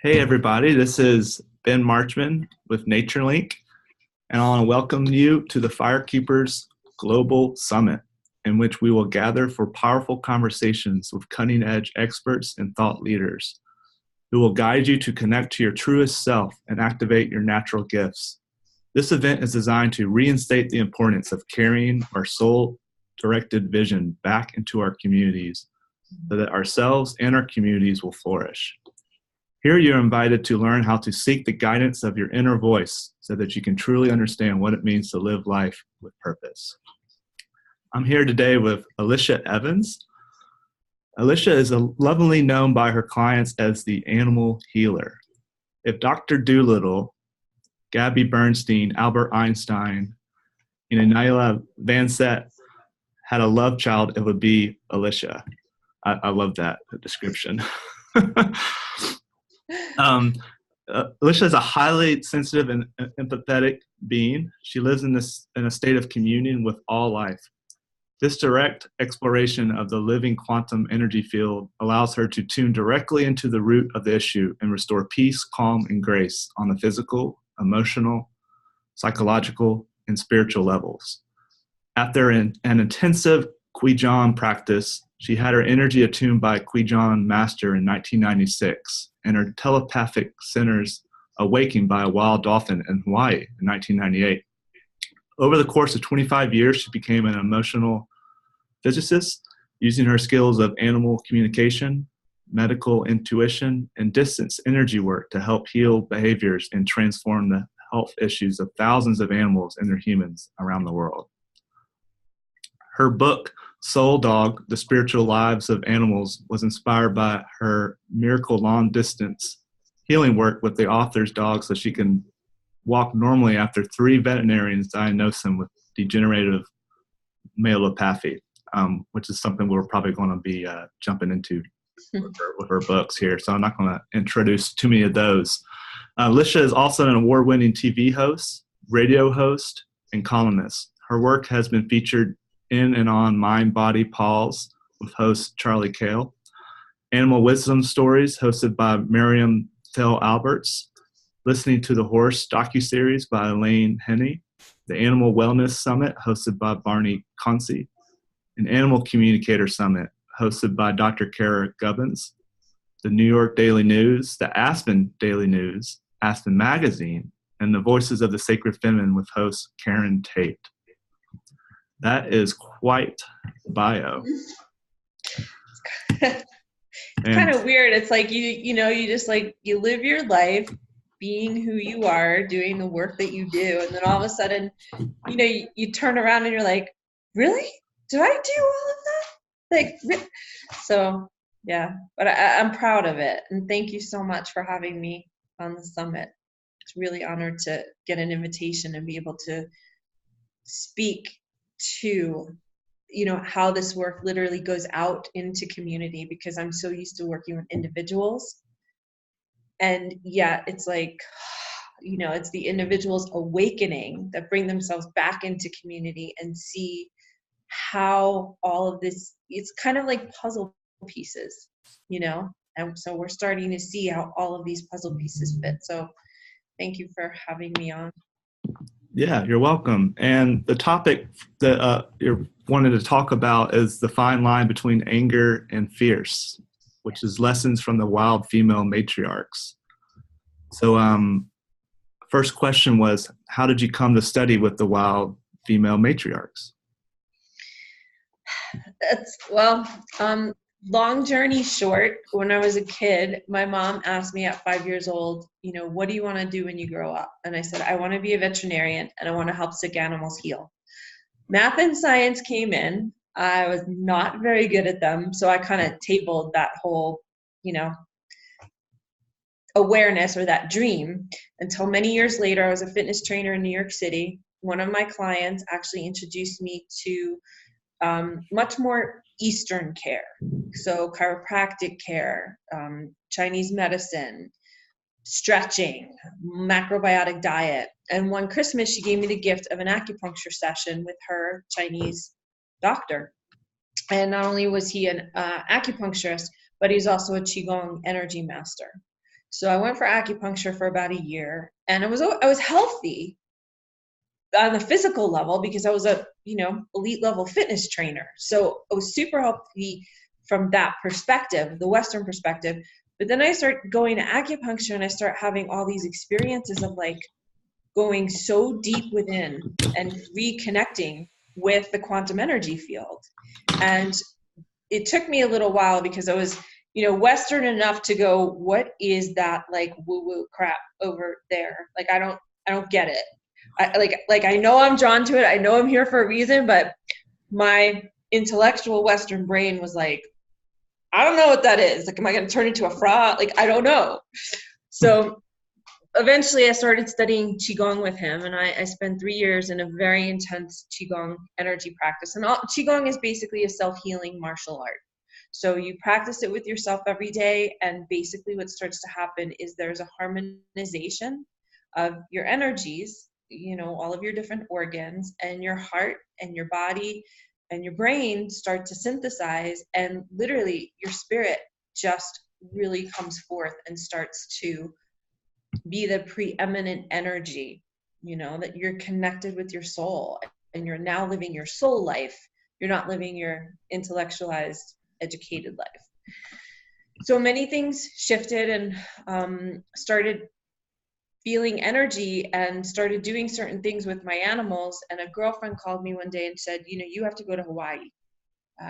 Hey everybody, this is Ben Marchman with NatureLink, and I want to welcome you to the FireKeepers Global Summit, in which we will gather for powerful conversations with cutting-edge experts and thought leaders who will guide you to connect to your truest self and activate your natural gifts. This event is designed to reinstate the importance of carrying our soul-directed vision back into our communities so that ourselves and our communities will flourish. Here you're invited to learn how to seek the guidance of your inner voice so that you can truly understand what it means to live life with purpose. I'm here today with Allecia Evans. Allecia is lovingly known by her clients as the animal healer. If Dr. Doolittle, Gabby Bernstein, Albert Einstein, and Iyanala Vanzant had a love child, it would be Allecia. I love that description. Allecia is a highly sensitive and empathetic being. She lives in a state of communion with all life. This direct exploration of the living quantum energy field allows her to tune directly into the root of the issue and restore peace, calm, and grace on the physical, emotional, psychological, and spiritual levels. After an intensive Qigong practice, she had her energy attuned by a Qigong master in 1996, and her telepathic centers awakened by a wild dolphin in Hawaii in 1998. Over the course of 25 years, she became an emotional physicist, using her skills of animal communication, medical intuition, and distance energy work to help heal behaviors and transform the health issues of thousands of animals and their humans around the world. Her book, Soul Dog, The Spiritual Lives of Animals, was inspired by her miracle long-distance healing work with the author's dog so she can walk normally after 3 veterinarians diagnosed him with degenerative myelopathy, which is something we're probably going to be jumping into with her books here. So I'm not going to introduce too many of those. Allecia is also an award-winning TV host, radio host, and columnist. Her work has been featured in and on Mind, Body, Paws with host Charlie Cale, Animal Wisdom Stories hosted by Miriam Tell Alberts, Listening to the Horse docuseries by Elaine Henney, the Animal Wellness Summit hosted by Barney Concy, an Animal Communicator Summit hosted by Dr. Kara Gubbins, the New York Daily News, the Aspen Daily News, Aspen Magazine, and the Voices of the Sacred Feminine with host Karen Tate. That is quite the bio. It's kind of weird. It's like you just like you live your life being who you are, doing the work that you do, and then all of a sudden, you turn around and you're like, really? Did I do all of that? Like, so yeah. But I'm proud of it, and thank you so much for having me on the summit. It's really honored to get an invitation and be able to speak to how this work literally goes out into community, because I'm so used to working with individuals, and it's like it's the individuals awakening that bring themselves back into community and see how all of this, it's kind of like puzzle pieces, and so we're starting to see how all of these puzzle pieces fit. So thank you for having me on. Yeah, you're welcome. And the topic that you're wanting to talk about is the fine line between anger and fierce, which is lessons from the wild female matriarchs. So first question was, how did you come to study with the wild female matriarchs? Long journey short, when I was a kid, my mom asked me at 5 years old, what do you want to do when you grow up? And I said, I want to be a veterinarian and I want to help sick animals heal. Math and science came in. I was not very good at them, so I kind of tabled that whole, awareness or that dream until many years later. I was a fitness trainer in New York City. One of my clients actually introduced me to much more Eastern care, so chiropractic care, Chinese medicine, stretching, macrobiotic diet. And one Christmas, she gave me the gift of an acupuncture session with her Chinese doctor. And not only was he an acupuncturist, but he's also a Qigong energy master. So I went for acupuncture for about a year, and I was healthy on the physical level because I was a, elite level fitness trainer. So I was super healthy from that perspective, the Western perspective. But then I start going to acupuncture and I start having all these experiences of like going so deep within and reconnecting with the quantum energy field. And it took me a little while because I was, Western enough to go, what is that like woo-woo crap over there? Like, I don't get it. I know I'm drawn to it. I know I'm here for a reason, but my intellectual Western brain was like, I don't know what that is. Like, am I going to turn into a frog? Like, I don't know. So eventually I started studying Qigong with him, and I spent 3 years in a very intense Qigong energy practice. And Qigong is basically a self-healing martial art. So you practice it with yourself every day, and basically what starts to happen is there's a harmonization of your energies, all of your different organs, and your heart and your body and your brain start to synthesize, and literally your spirit just really comes forth and starts to be the preeminent energy, that you're connected with your soul and you're now living your soul life. You're not living your intellectualized, educated life. So many things shifted, and started feeling energy and started doing certain things with my animals. And a girlfriend called me one day and said, you have to go to Hawaii.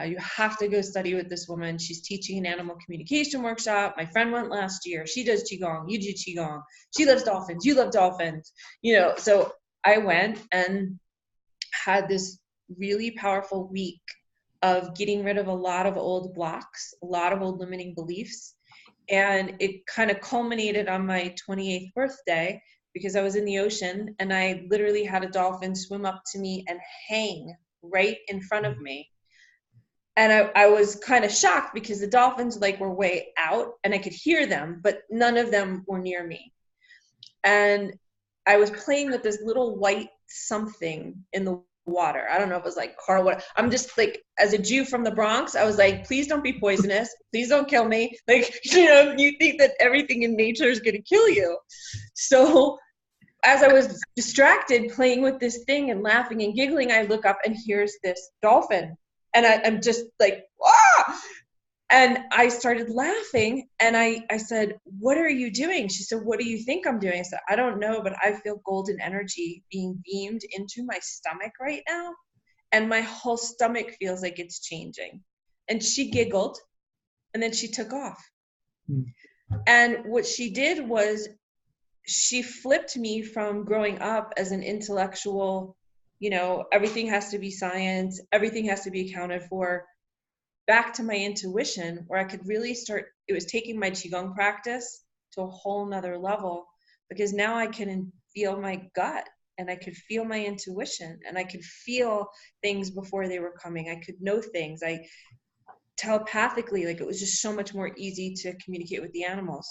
You have to go study with this woman. She's teaching an animal communication workshop. My friend went last year. She does Qigong. You do Qigong. She loves dolphins. You love dolphins. So I went and had this really powerful week of getting rid of a lot of old blocks, a lot of old limiting beliefs. And it kind of culminated on my 28th birthday because I was in the ocean and I literally had a dolphin swim up to me and hang right in front of me. And I was kind of shocked because the dolphins were way out and I could hear them, but none of them were near me. And I was playing with this little white something in the water. I don't know if it was like Carl. I'm just as a Jew from the Bronx, I was like, please don't be poisonous. Please don't kill me. You think that everything in nature is going to kill you. So as I was distracted playing with this thing and laughing and giggling, I look up and here's this dolphin. And I'm just like, ah! And I started laughing and I said, what are you doing? She said, what do you think I'm doing? I said, I don't know, but I feel golden energy being beamed into my stomach right now. And my whole stomach feels like it's changing. And she giggled and then she took off. And what she did was she flipped me from growing up as an intellectual, everything has to be science, everything has to be accounted for, back to my intuition where I could really start. It was taking my Qigong practice to a whole nother level because now I can feel my gut and I could feel my intuition and I could feel things before they were coming. I could know things. I telepathically, it was just so much more easy to communicate with the animals.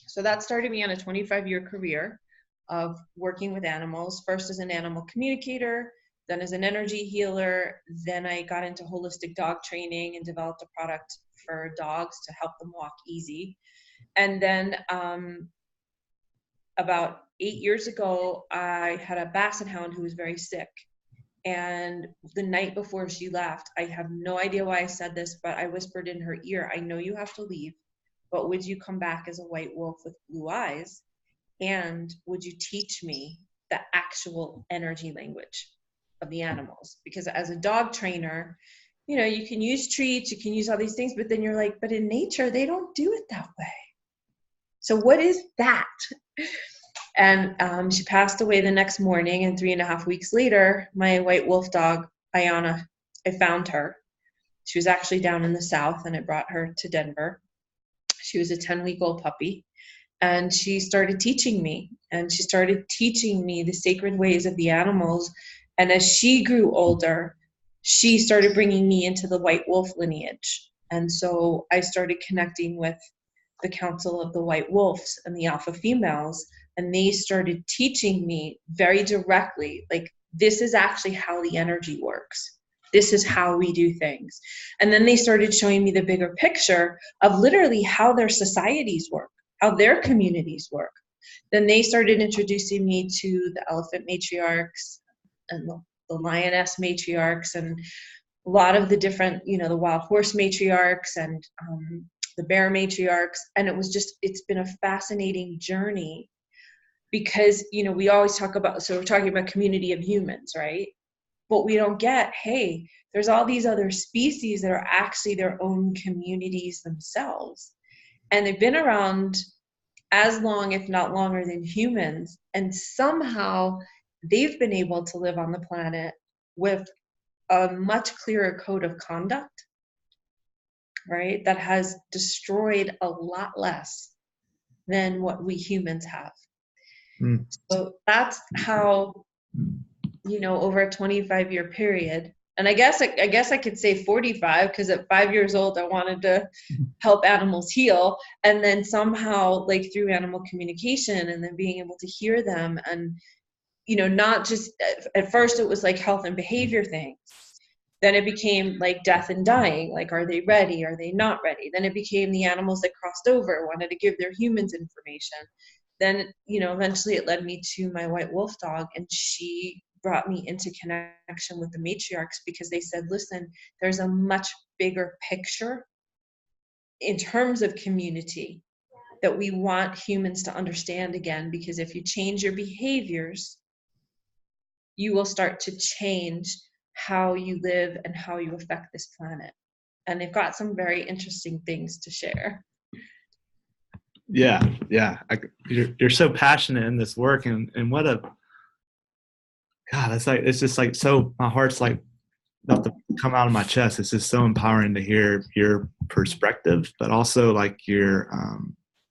So that started me on a 25-year career of working with animals, first as an animal communicator, then as an energy healer. Then I got into holistic dog training and developed a product for dogs to help them walk easy. And then about 8 years ago, I had a basset hound who was very sick. And the night before she left, I have no idea why I said this, but I whispered in her ear, I know you have to leave, but would you come back as a white wolf with blue eyes? And would you teach me the actual energy language of the animals? Because as a dog trainer, you can use treats, you can use all these things, but then you're like, but in nature, they don't do it that way. So what is that? And she passed away the next morning, and 3.5 weeks later, my white wolf dog, Ayana, I found her. She was actually down in the South, and I brought her to Denver. She was a 10-week-old puppy. And she started teaching me, and she started teaching me the sacred ways of the animals. And as she grew older, she started bringing me into the white wolf lineage. And so I started connecting with the Council of the White Wolves and the alpha females, and they started teaching me very directly, this is actually how the energy works. This is how we do things. And then they started showing me the bigger picture of literally how their societies work, how their communities work. Then they started introducing me to the elephant matriarchs and the lioness matriarchs and a lot of the different, the wild horse matriarchs and the bear matriarchs. And it's been a fascinating journey because, we always talk about, so we're talking about community of humans, right? But we don't get, hey, there's all these other species that are actually their own communities themselves. And they've been around as long, if not longer than humans. And somehow they've been able to live on the planet with a much clearer code of conduct, right? That has destroyed a lot less than what we humans have. Mm. So that's how, over a 25-year period, and I guess I could say 45, because at 5 years old, I wanted to help animals heal. And then somehow, like through animal communication and then being able to hear them and, not just, at first it was like health and behavior things. Then it became like death and dying. Like, are they ready? Are they not ready? Then it became the animals that crossed over, wanted to give their humans information. Then, eventually it led me to my white wolf dog, and she brought me into connection with the matriarchs because they said, listen, there's a much bigger picture in terms of community that we want humans to understand again, because if you change your behaviors, you will start to change how you live and how you affect this planet. And they've got some very interesting things to share. Yeah. You're so passionate in this work, and what a God, it's just like, so my heart's like about to come out of my chest. It's just so empowering to hear your perspective, but also like your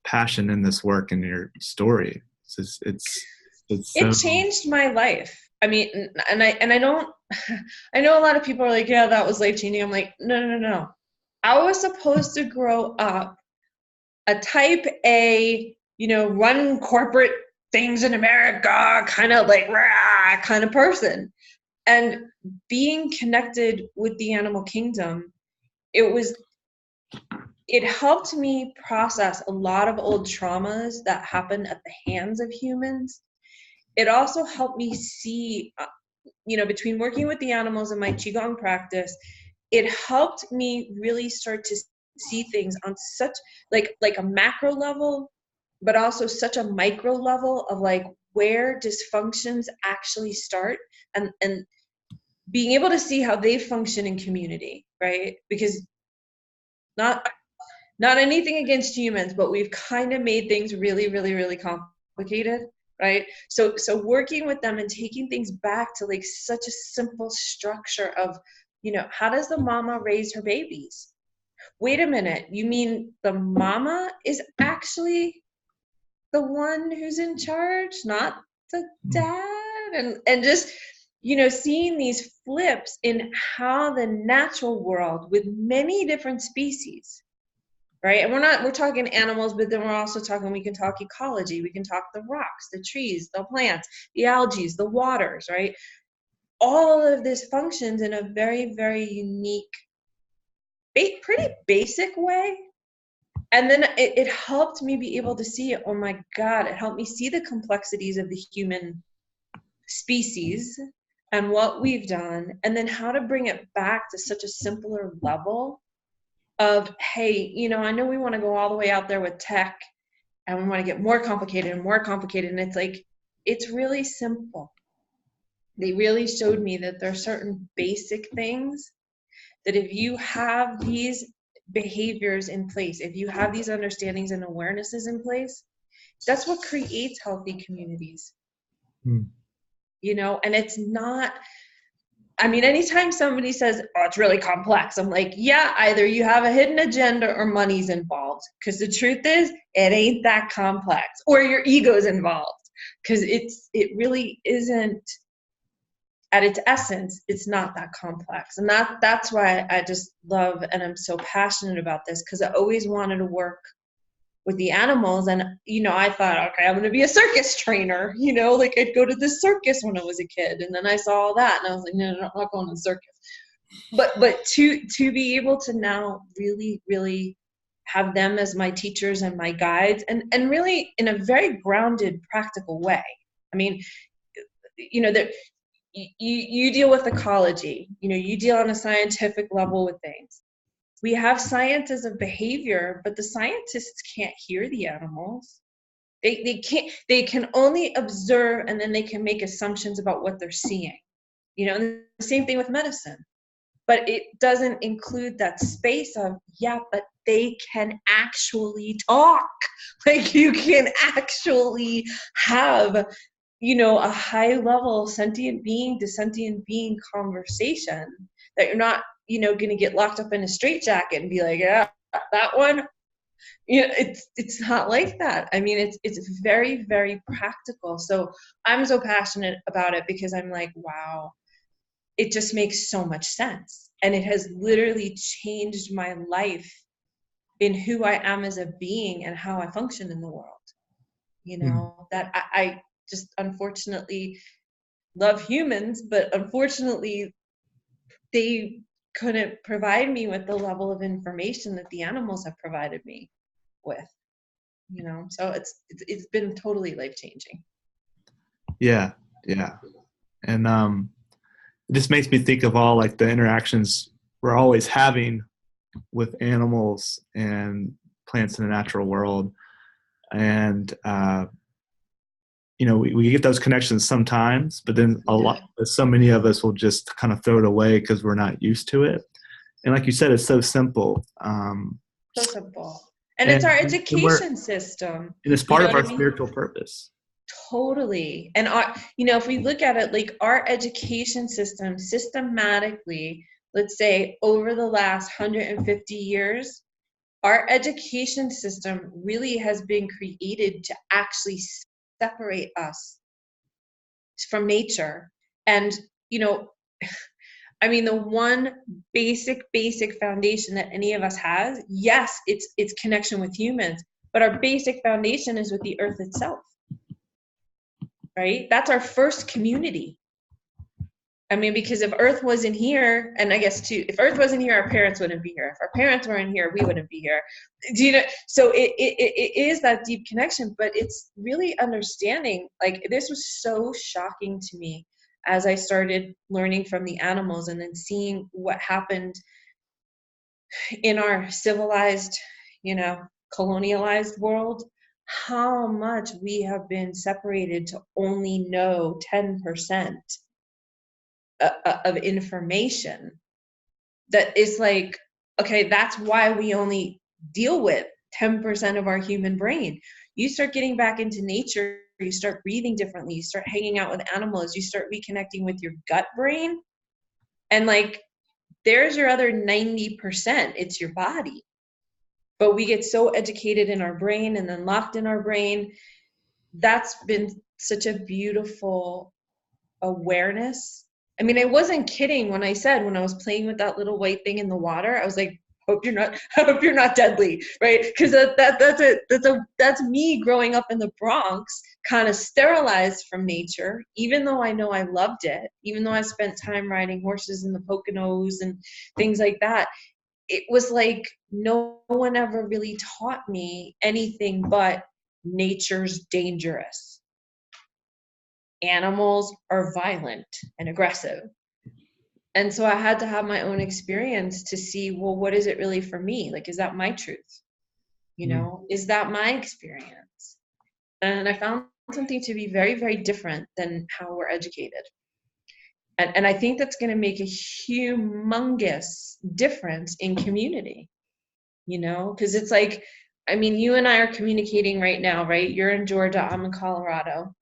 passion in this work and your story. It changed my life. I mean, and I don't, I know a lot of people are like, yeah, that was life changing. I'm like, no. I was supposed to grow up a type A, run corporate things in America, kind of like rah, kind of person. And being connected with the animal kingdom, it helped me process a lot of old traumas that happened at the hands of humans. It also helped me see, between working with the animals and my Qigong practice, it helped me really start to see things on such like a macro level, but also such a micro level of like where dysfunctions actually start, and being able to see how they function in community, right? Because not anything against humans, but we've kind of made things really, really, really complicated, right? So working with them and taking things back to like such a simple structure of, how does the mama raise her babies? Wait a minute, you mean the mama is actually the one who's in charge, not the dad? And just, seeing these flips in how the natural world with many different species, right? And we're talking animals, but then we're also talking, we can talk ecology, we can talk the rocks, the trees, the plants, the algae, the waters, right? All of this functions in a very, very unique, pretty basic way. And then it helped me be able to see, oh my God, it helped me see the complexities of the human species and what we've done, and then how to bring it back to such a simpler level of, hey, I know we want to go all the way out there with tech and we want to get more complicated and more complicated. And it's like, it's really simple. They really showed me that there are certain basic things that if you have these behaviors in place, if you have these understandings and awarenesses in place, that's what creates healthy communities. And it's not, I mean, anytime somebody says, oh, it's really complex, I'm like, yeah, either you have a hidden agenda or money's involved. Because the truth is, it ain't that complex. Or your ego's involved. Because it really isn't, at its essence, it's not that complex. And that's why I just love, and I'm so passionate about this, because I always wanted to work with the animals. And, I thought, okay, I'm going to be a circus trainer, like I'd go to the circus when I was a kid. And then I saw all that and I was like, no, I'm not going to the circus. But to be able to now really, really have them as my teachers and my guides, and really in a very grounded, practical way. I mean, that you deal with ecology, you deal on a scientific level with things. We have sciences of behavior, but the scientists can't hear the animals. They can only observe, and then they can make assumptions about what they're seeing. And the same thing with medicine. But it doesn't include that space of, but they can actually talk. Like, you can actually have, a high level sentient being to sentient being conversation that you're not, going to get locked up in a straitjacket and be like, yeah, that one. It's not like that. I mean, it's very, very practical. So I'm so passionate about it because I'm like, wow, it just makes so much sense. And it has literally changed my life in who I am as a being and how I function in the world. That I just unfortunately love humans, but unfortunately they couldn't provide me with the level of information that the animals have provided me with. So it's been totally life-changing. Yeah. And it just makes me think of all like the interactions we're always having with animals and plants in the natural world. And we get those connections sometimes, but then so many of us will just kind of throw it away because we're not used to it. And like you said, it's so simple. So simple. And it's our education system. And it's part of our spiritual purpose. Totally. And if we look at it, like our education system systematically, let's say over the last 150 years, our education system really has been created to actually separate us from nature. And, I mean, the one basic foundation that any of us has, yes, it's connection with humans, but our basic foundation is with the earth itself, right? That's our first community. I mean, because if earth wasn't here, and I guess too, if earth wasn't here, our parents wouldn't be here. If our parents weren't here, we wouldn't be here. So it is that deep connection, but it's really understanding, like, this was so shocking to me as I started learning from the animals and then seeing what happened in our civilized, colonialized world, how much we have been separated to only know 10% of information. That is like, okay, that's why we only deal with 10% of our human brain. You start getting back into nature, you start breathing differently, you start hanging out with animals, you start reconnecting with your gut brain, and like, there's your other 90%. It's your body. But we get so educated in our brain and then locked in our brain. That's been such a beautiful awareness. I mean, I wasn't kidding when I said, when I was playing with that little white thing in the water, I was like, I hope you're not deadly, right? Because that's me growing up in the Bronx, kind of sterilized from nature, even though I know I loved it, even though I spent time riding horses in the Poconos and things like that. It was like no one ever really taught me anything but nature's dangerous. Animals are violent and aggressive. And so I had to have my own experience to see, well, what is it really for me? Like, is that my truth? Is that my experience? And I found something to be very, very different than how we're educated. And I think that's going to make a humongous difference in community, because it's like, I mean, you and I are communicating right now, right? You're in Georgia, I'm in Colorado.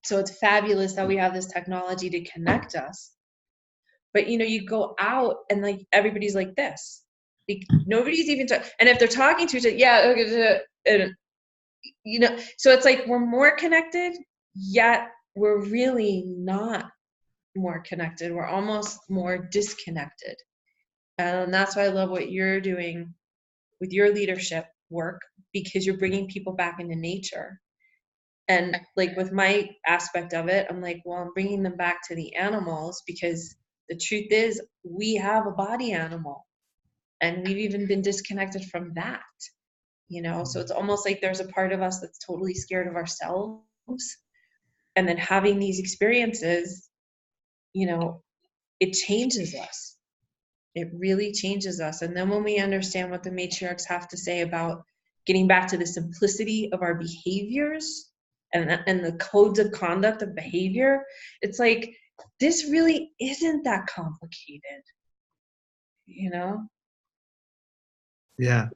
So it's fabulous that we have this technology to connect us. But, you go out and like, everybody's like this. Like, nobody's even talking. And if they're talking to each other, so it's like, we're more connected, yet we're really not more connected. We're almost more disconnected. And that's why I love what you're doing with your leadership work, because you're bringing people back into nature. And like, with my aspect of it, I'm like, well, I'm bringing them back to the animals, because the truth is, we have a body animal, And we've even been disconnected from that, you know? So it's almost like there's a part of us that's totally scared of ourselves. And then having these experiences, you know, it changes us. It really changes us. And then when we understand what the matriarchs have to say about getting back to the simplicity of our behaviors and the codes of conduct of behavior, it's like, this really isn't that complicated, you know? Yeah.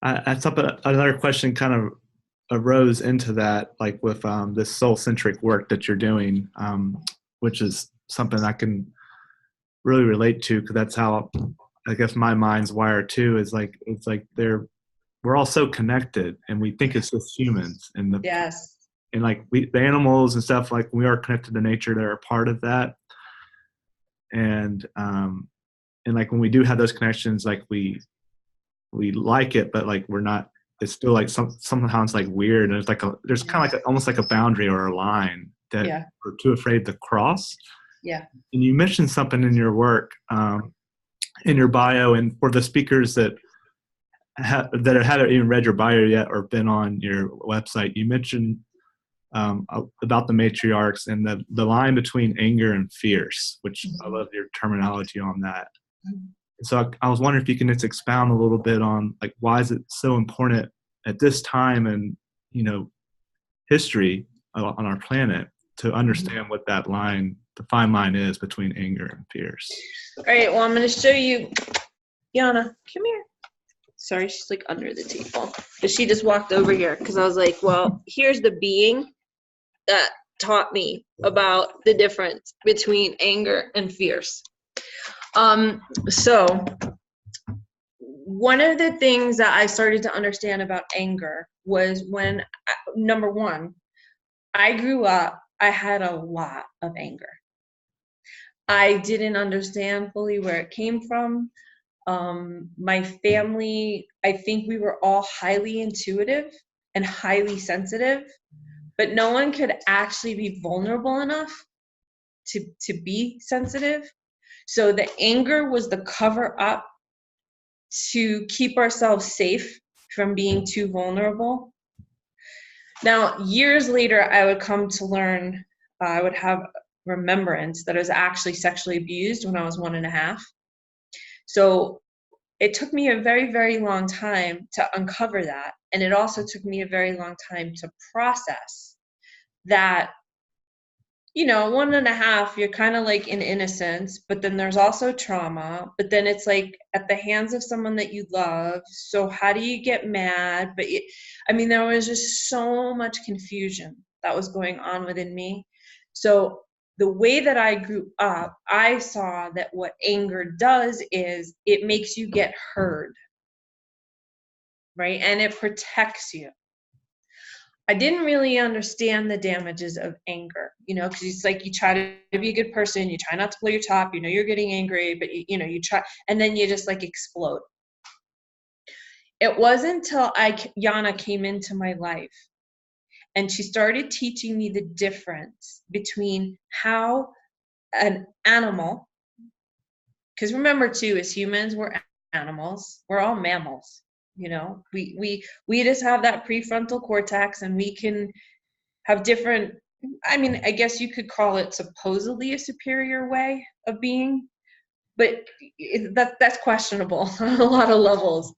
I thought another question kind of arose into that, like with this soul-centric work that you're doing, which is something I can really relate to, because that's how I guess my mind's wired too. Is like, it's like we're all so connected, and we think it's just humans, and Yes. and like the animals and stuff, like we are connected to nature, they're a part of that, and like when we do have those connections, like we like it, but like we're not. It's still like somehow it's like weird, and there's kind of like almost like a boundary or a line that we're too afraid to cross. Yeah. And you mentioned something in your work, in your bio, and for the speakers that haven't even read your bio yet or been on your website, you mentioned about the matriarchs and the line between anger and fierce, which I love your terminology on that. So I was wondering if you can just expound a little bit on, like, why is it so important at this time in, you know, history on our planet to understand what that line, the fine line is between anger and fierce. All right, well, I'm going to show you. Yana, come here. Sorry, she's like under the table. But she just walked over here because I was like, well, here's the being that taught me about the difference between anger and fierce. So one of the things that I started to understand about anger was when, number one, I grew up, I had a lot of anger. I didn't understand fully where it came from. My family, I think we were all highly intuitive and highly sensitive, but no one could actually be vulnerable enough to be sensitive. So the anger was the cover up to keep ourselves safe from being too vulnerable. Now, years later, I would come to learn, I would have remembrance that I was actually sexually abused when I was 1.5. So it took me a very, very long time to uncover that. And it also took me a very long time to process that, you know, 1.5, you're kind of like in innocence, but then there's also trauma, but then it's like at the hands of someone that you love. So how do you get mad? But there was just so much confusion that was going on within me. So the way that I grew up, I saw that what anger does is it makes you get heard, right? And it protects you. I didn't really understand the damages of anger, you know, because it's like you try to be a good person, you try not to blow your top, you know you're getting angry, but you try, and then you just like explode. It wasn't until Yana came into my life and she started teaching me the difference between how an animal, because remember too, as humans, we're animals, we're all mammals, you know, we just have that prefrontal cortex, and we can have different, I guess you could call it supposedly a superior way of being, but that's questionable on a lot of levels.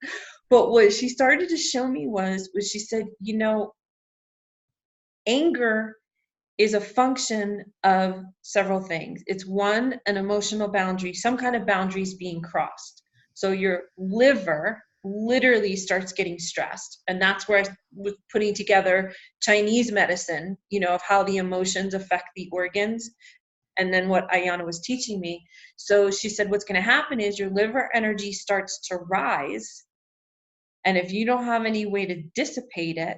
But what she started to show me was she said, you know, anger is a function of several things. It's one, an emotional boundary, some kind of boundaries being crossed. So your liver literally starts getting stressed. And that's where I was putting together Chinese medicine, you know, of how the emotions affect the organs. And then what Iyanala was teaching me. So she said, what's going to happen is your liver energy starts to rise. And if you don't have any way to dissipate it,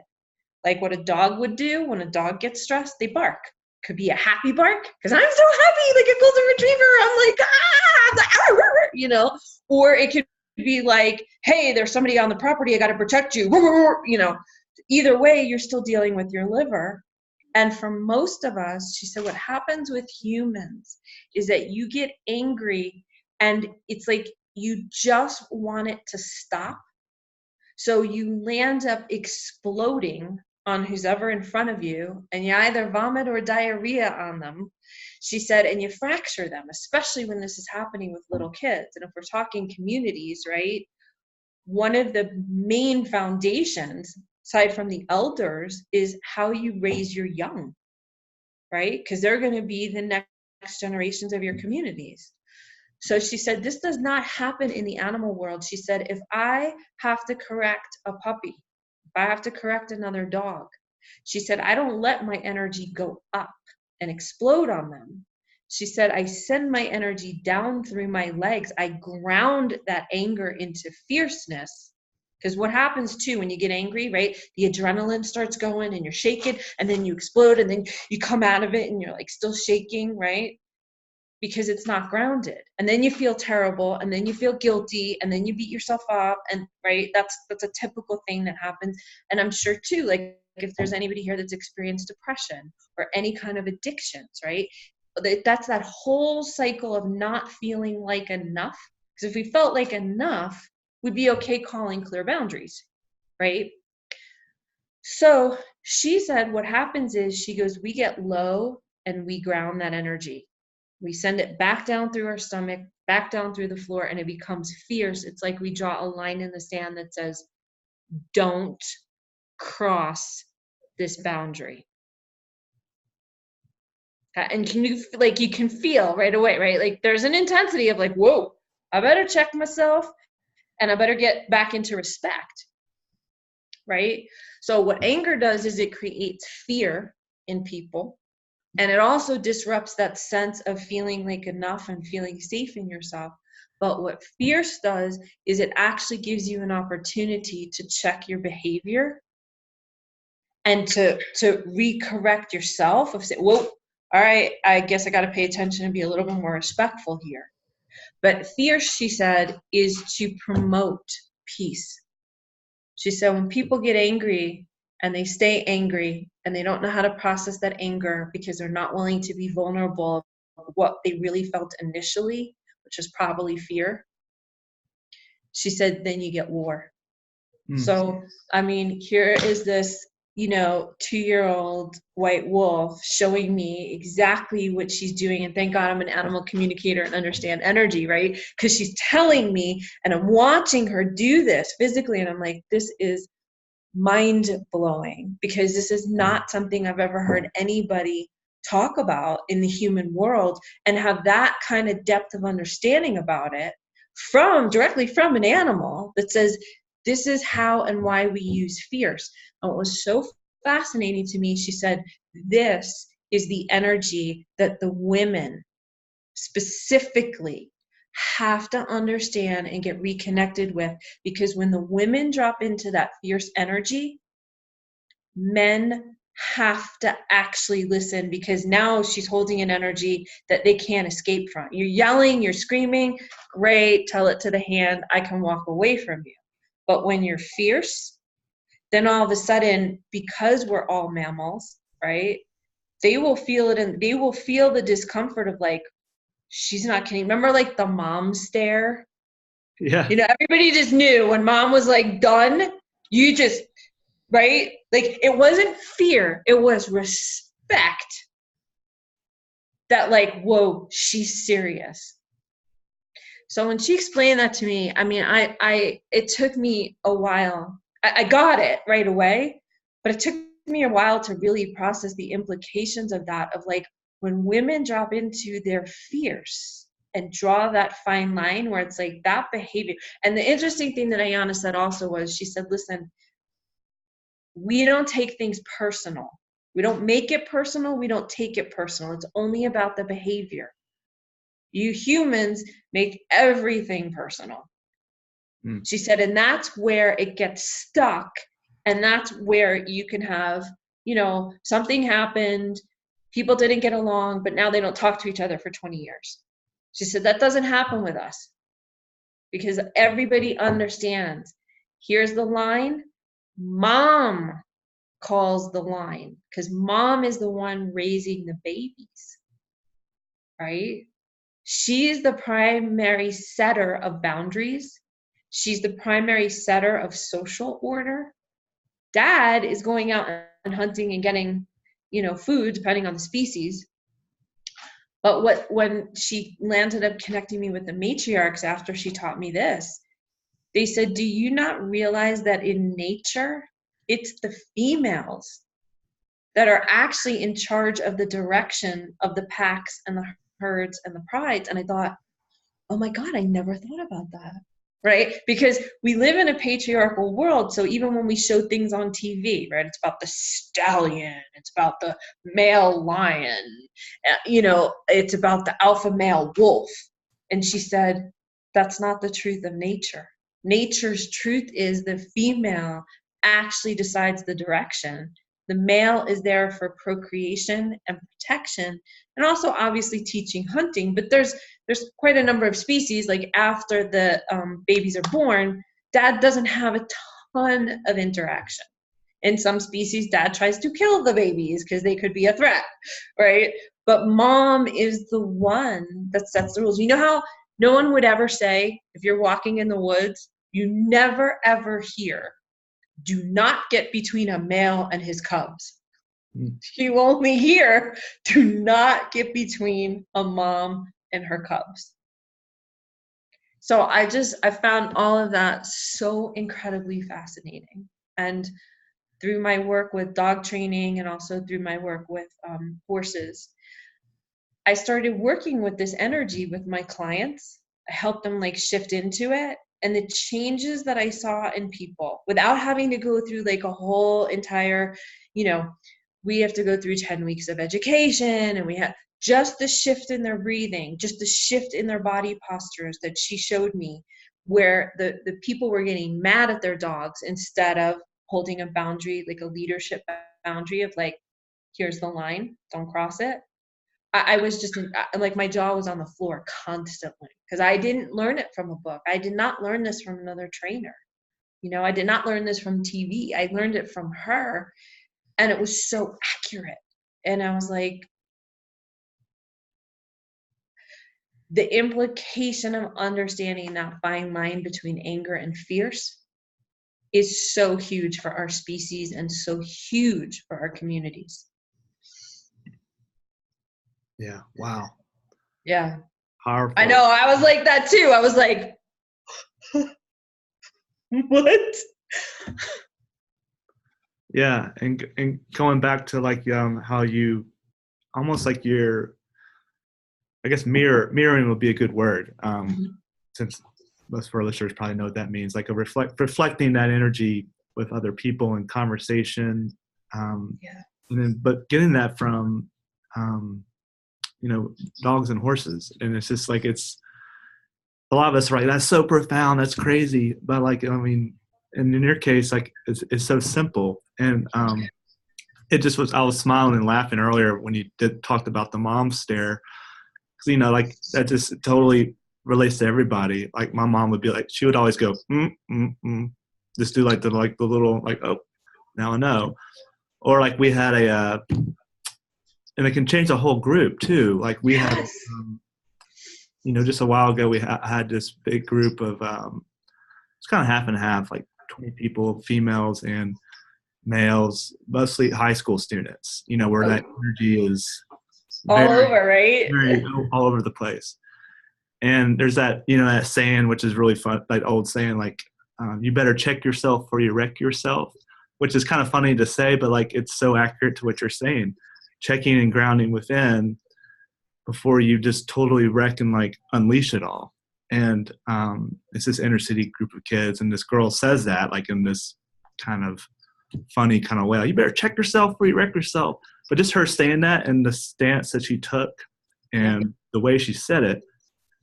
like what a dog would do when a dog gets stressed, they bark. Could be a happy bark, because I'm so happy, like a golden retriever. I'm like, ah, you know, or it could be like, hey, there's somebody on the property, I got to protect you, you know. Either way, you're still dealing with your liver. And for most of us, she said, what happens with humans is that you get angry And it's like you just want it to stop. So you land up exploding on who's ever in front of you, and you either vomit or diarrhea on them. She said, and you fracture them, especially when this is happening with little kids. And if we're talking communities, right? One of the main foundations, aside from the elders, is how you raise your young, right? Because they're going to be the next generations of your communities. So she said, this does not happen in the animal world. She said, if I have to correct a puppy, if I have to correct another dog, she said, I don't let my energy go up and explode on them. She said, I send my energy down through my legs. I ground that anger into fierceness. Because what happens too when you get angry, right? The adrenaline starts going and you're shaking, and then you explode, and then you come out of it and you're like still shaking, right? Because it's not grounded. And then you feel terrible, and then you feel guilty, and then you beat yourself up, and right, that's a typical thing that happens. And I'm sure too, like if there's anybody here that's experienced depression or any kind of addictions, right? That's that whole cycle of not feeling like enough. Because if we felt like enough, we'd be okay calling clear boundaries, right? So she said what happens is, she goes, we get low and we ground that energy. We send it back down through our stomach, back down through the floor, and it becomes fierce. It's like we draw a line in the sand that says, don't cross this boundary. And can you, like, you can feel right away, right? Like there's an intensity of like, whoa, I better check myself and I better get back into respect, right? So what anger does is it creates fear in people. And it also disrupts that sense of feeling like enough and feeling safe in yourself. But what fierce does is it actually gives you an opportunity to check your behavior and to recorrect yourself of say, whoa, all right, I guess I got to pay attention and be a little bit more respectful here. But fierce, she said, is to promote peace. She said when people get angry and they stay angry and they don't know how to process that anger because they're not willing to be vulnerable of what they really felt initially, which is probably fear, she said, then you get war. So, I mean, here is this, 2-year-old white wolf showing me exactly what she's doing. And thank God I'm an animal communicator and understand energy, right? Because she's telling me and I'm watching her do this physically. And I'm like, this is mind-blowing, because this is not something I've ever heard anybody talk about in the human world and have that kind of depth of understanding about it directly from an animal that says, this is how and why we use fierce. And what was so fascinating to me, she said, this is the energy that the women specifically have to understand and get reconnected with, because when the women drop into that fierce energy, men have to actually listen, because now she's holding an energy that they can't escape from. You're yelling, you're screaming, great, tell it to the hand, I can walk away from you. But when you're fierce, then all of a sudden, because we're all mammals, right, they will feel it, and they will feel the discomfort of like, she's not kidding. Remember like the mom stare? Yeah. Everybody just knew when mom was like done, you just, right? Like it wasn't fear, it was respect. That like, whoa, she's serious. So when she explained that to me, I mean, it took me a while. I got it right away, but it took me a while to really process the implications of that, of like, when women drop into their fierce and draw that fine line where it's like that behavior. And the interesting thing that Iyanala said also was, she said, listen, we don't take things personal. We don't make it personal. We don't take it personal. It's only about the behavior. You humans make everything personal. She said, and that's where it gets stuck. And that's where you can have, something happened, people didn't get along, but now they don't talk to each other for 20 years. She said, that doesn't happen with us, because everybody understands. Here's the line. Mom calls the line, because mom is the one raising the babies, right? She's the primary setter of boundaries. She's the primary setter of social order. Dad is going out and hunting and getting, food, depending on the species. But when she landed up connecting me with the matriarchs after she taught me this, they said, do you not realize that in nature, it's the females that are actually in charge of the direction of the packs and the herds and the prides? And I thought, oh my God, I never thought about that. Right? Because we live in a patriarchal world. So even when we show things on TV, right, it's about the stallion, it's about the male lion, it's about the alpha male wolf. And she said, that's not the truth of nature. Nature's truth is the female actually decides the direction. The male is there for procreation and protection, and also obviously teaching hunting. But there's quite a number of species, like after the babies are born, dad doesn't have a ton of interaction. In some species, dad tries to kill the babies because they could be a threat, right? But mom is the one that sets the rules. You know how no one would ever say, if you're walking in the woods, you never ever hear, do not get between a male and his cubs. You only hear, do not get between a mom and her cubs. So I found all of that so incredibly fascinating. And through my work with dog training and also through my work with horses, I started working with this energy with my clients. I helped them shift into it. And the changes that I saw in people without having to go through a whole entire, we have to go through 10 weeks of education, and we have just the shift in their breathing, just the shift in their body postures that she showed me, where the people were getting mad at their dogs instead of holding a boundary, like a leadership boundary of here's the line, don't cross it. I was just my jaw was on the floor constantly because I didn't learn it from a book. I did not learn this from another trainer. I did not learn this from TV. I learned it from her, and it was so accurate. And I was like, the implication of understanding that fine line between anger and fierce is so huge for our species and so huge for our communities. Yeah. Wow. Yeah. Powerful. I know. I was like that too. I was like, what? Yeah. And going back to how you almost you're, I guess mirroring would be a good word. Since most of our listeners probably know what that means, reflecting that energy with other people in conversation. Yeah. And then, but getting that from, dogs and horses. And it's just it's a lot of us are that's so profound. That's crazy. But and in your case, it's so simple. And it just was, I was smiling and laughing earlier when you talked about the mom stare. Cause that just totally relates to everybody. My mom would be she would always go, just do the little, oh, now I know. Or we had and it can change the whole group too. We had, just a while ago, we had this big group of, it's kind of half and half, 20 people, females and males, mostly high school students, where that energy is all over, right? Very all over the place. And there's that, that saying, which is really fun, that old saying, you better check yourself before you wreck yourself, which is kind of funny to say, but it's so accurate to what you're saying. Checking and grounding within before you just totally wreck and unleash it all. And it's this inner city group of kids, and this girl says that in this kind of funny kind of way, you better check yourself before you wreck yourself. But just her saying that and the stance that she took and the way she said it,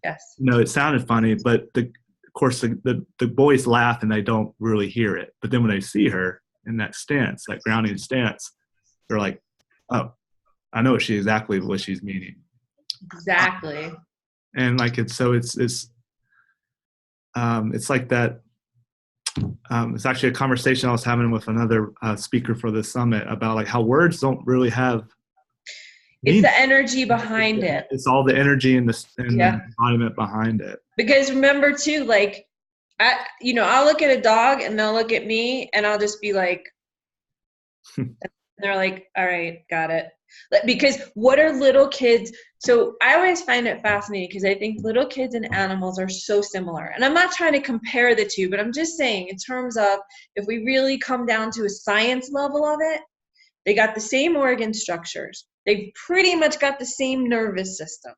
yes, it sounded funny, but of course the boys laugh and they don't really hear it. But then when they see her in that stance, that grounding stance, they're like, oh, I know exactly what she's meaning. Exactly. And it's like that. It's actually a conversation I was having with another speaker for the summit about how words don't really have It's the energy behind it. It's all the energy and the Yeah. embodiment behind it. Because remember too, like, I'll look at a dog and they'll look at me and I'll just be like, and they're like, all right, got it. Because what are little kids? So I always find it fascinating because I think little kids and animals are so similar. And I'm not trying to compare the two, but I'm just saying in terms of if we really come down to a science level of it, they got the same organ structures. They've pretty much got the same nervous system,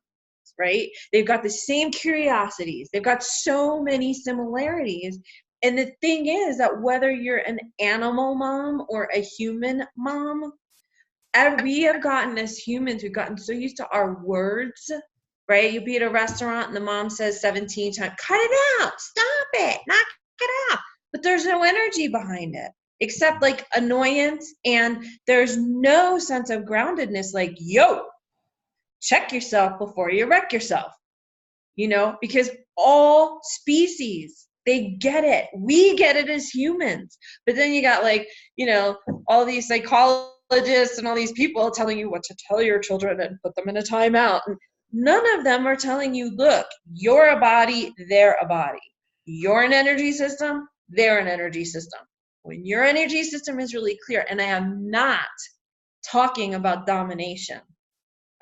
right? They've got the same curiosities. They've got so many similarities. And the thing is that whether you're an animal mom or a human mom, we have gotten as humans, we've gotten so used to our words, right? You'll be at a restaurant and the mom says 17 times, cut it out, stop it, knock it out. But there's no energy behind it except like annoyance, and there's no sense of groundedness like, yo, check yourself before you wreck yourself, because all species, they get it. We get it as humans. But then you got like, all these psychologists and all these people telling you what to tell your children and put them in a timeout. And none of them are telling you, look, you're a body, they're a body. You're an energy system, they're an energy system. When your energy system is really clear, and I am not talking about domination,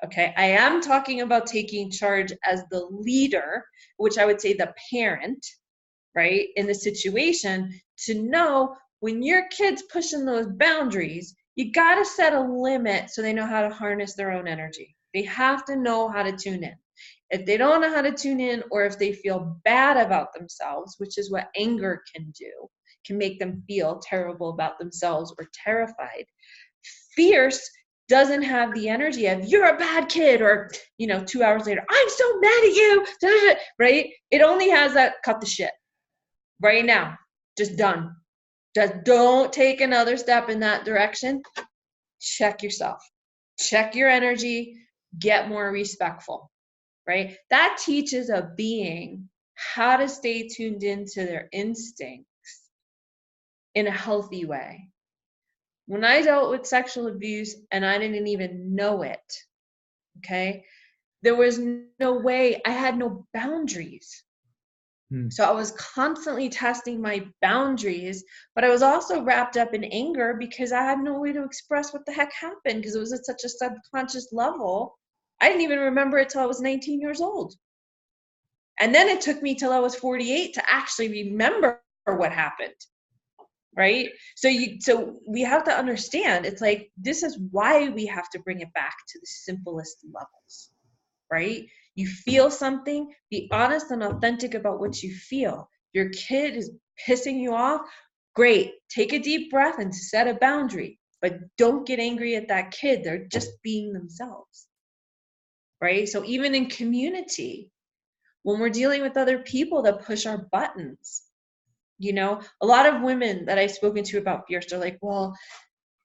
okay? I am talking about taking charge as the leader, which I would say the parent, right, in the situation, to know when your kid's pushing those boundaries, you got to set a limit so they know how to harness their own energy. They have to know how to tune in. If they don't know how to tune in, or if they feel bad about themselves, which is what anger can do, can make them feel terrible about themselves or terrified. Fierce doesn't have the energy of, you're a bad kid, or, 2 hours later, I'm so mad at you, right? It only has that, cut the shit. Right now, just done. Just don't take another step in that direction. Check yourself. Check your energy. Get more respectful, right? That teaches a being how to stay tuned into their instincts in a healthy way. When I dealt with sexual abuse and I didn't even know it, okay, there was no way, I had no boundaries. So I was constantly testing my boundaries, but I was also wrapped up in anger because I had no way to express what the heck happened because it was at such a subconscious level. I didn't even remember it till I was 19 years old. And then it took me till I was 48 to actually remember what happened. Right? So we have to understand, it's like, this is why we have to bring it back to the simplest levels, right? You feel something, be honest and authentic about what you feel. Your kid is pissing you off, great. Take a deep breath and set a boundary, but don't get angry at that kid. They're just being themselves, right? So even in community, when we're dealing with other people that push our buttons, a lot of women that I've spoken to about fierce, they're like, well,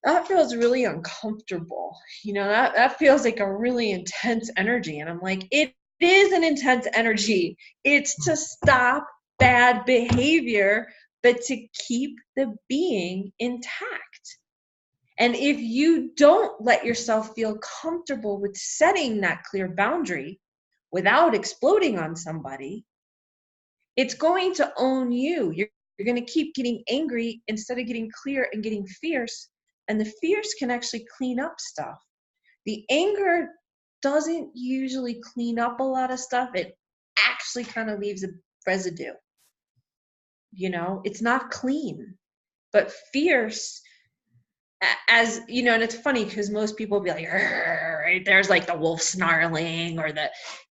that feels really uncomfortable. That feels like a really intense energy. And I'm like, it is an intense energy. It's to stop bad behavior, but to keep the being intact. And if you don't let yourself feel comfortable with setting that clear boundary without exploding on somebody, it's going to own you. You're going to keep getting angry instead of getting clear and getting fierce. And the fierce can actually clean up stuff. The anger doesn't usually clean up a lot of stuff. It actually kind of leaves a residue. It's not clean. But fierce, as and it's funny because most people will be like, right? There's like the wolf snarling, or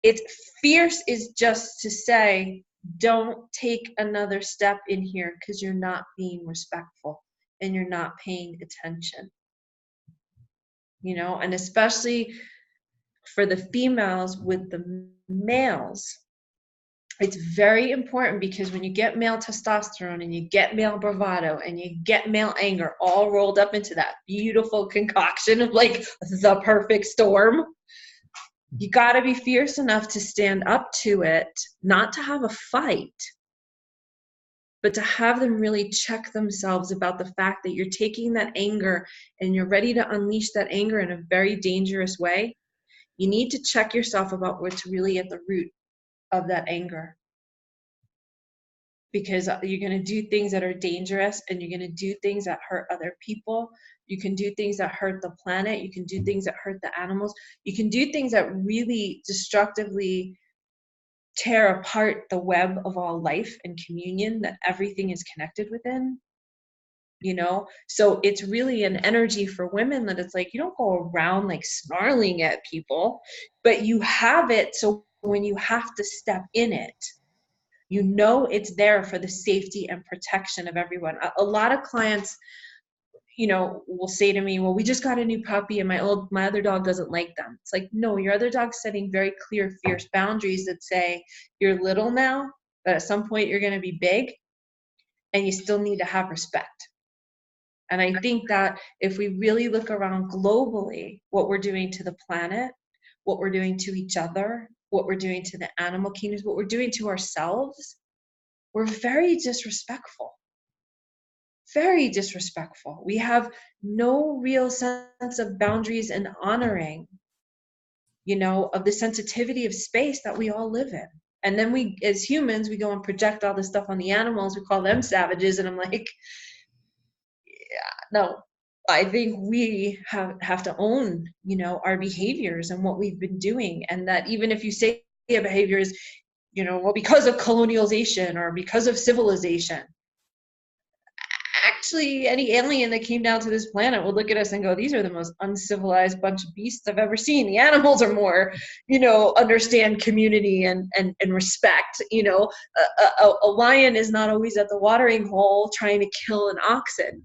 it's fierce is just to say, don't take another step in here because you're not being respectful and you're not paying attention. And especially for the females with the males, it's very important because when you get male testosterone and you get male bravado and you get male anger all rolled up into that beautiful concoction of like the perfect storm, you got to be fierce enough to stand up to it, not to have a fight, but to have them really check themselves about the fact that you're taking that anger and you're ready to unleash that anger in a very dangerous way. You need to check yourself about what's really at the root of that anger. Because you're going to do things that are dangerous, and you're going to do things that hurt other people. You can do things that hurt the planet. You can do things that hurt the animals. You can do things that really destructively tear apart the web of all life and communion that everything is connected within. You know, so it's really an energy for women that it's like, you don't go around like snarling at people, but you have it. So when you have to step in it, you know it's there for the safety and protection of everyone. A lot of clients, you know, will say to me, well, we just got a new puppy and my other dog doesn't like them. It's like, no, your other dog's setting very clear, fierce boundaries that say, you're little now, but at some point you're going to be big, and you still need to have respect. And I think that if we really look around globally, what we're doing to the planet, what we're doing to each other, what we're doing to the animal kingdoms, what we're doing to ourselves, we're very disrespectful. Very disrespectful. We have no real sense of boundaries and honoring, you know, of the sensitivity of space that we all live in. And then we, as humans, we go and project all this stuff on the animals. We call them savages. And I'm like, no, I think we have to own, you know, our behaviors and what we've been doing. And that even if you say a behavior is, you know, well, because of colonialization or because of civilization, actually any alien that came down to this planet will look at us and go, these are the most uncivilized bunch of beasts I've ever seen. The animals are more, you know, understand community and respect. You know, a lion is not always at the watering hole trying to kill an oxen.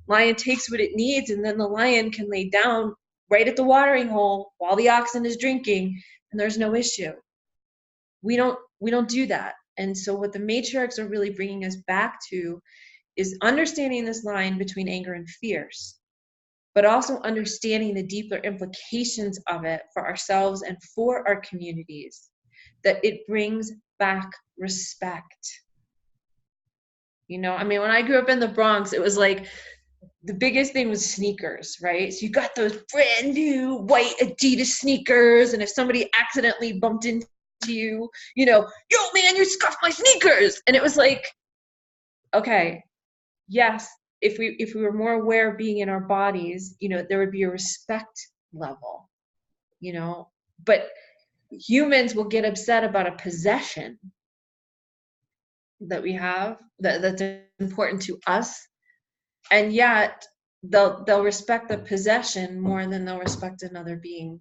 Lion takes what it needs, and then the lion can lay down right at the watering hole while the oxen is drinking, and there's no issue. We don't do that. And so what the matriarchs are really bringing us back to is understanding this line between anger and fierce, but also understanding the deeper implications of it for ourselves and for our communities, that it brings back respect. You know, I mean, when I grew up in the Bronx, it was like, the biggest thing was sneakers, right? So you got those brand new white Adidas sneakers, and if somebody accidentally bumped into you, you know, yo man, you scuffed my sneakers. And it was like, okay, yes, if we were more aware of being in our bodies, you know, there would be a respect level, you know. But humans will get upset about a possession that we have that's important to us. And yet they'll respect the possession more than they'll respect another being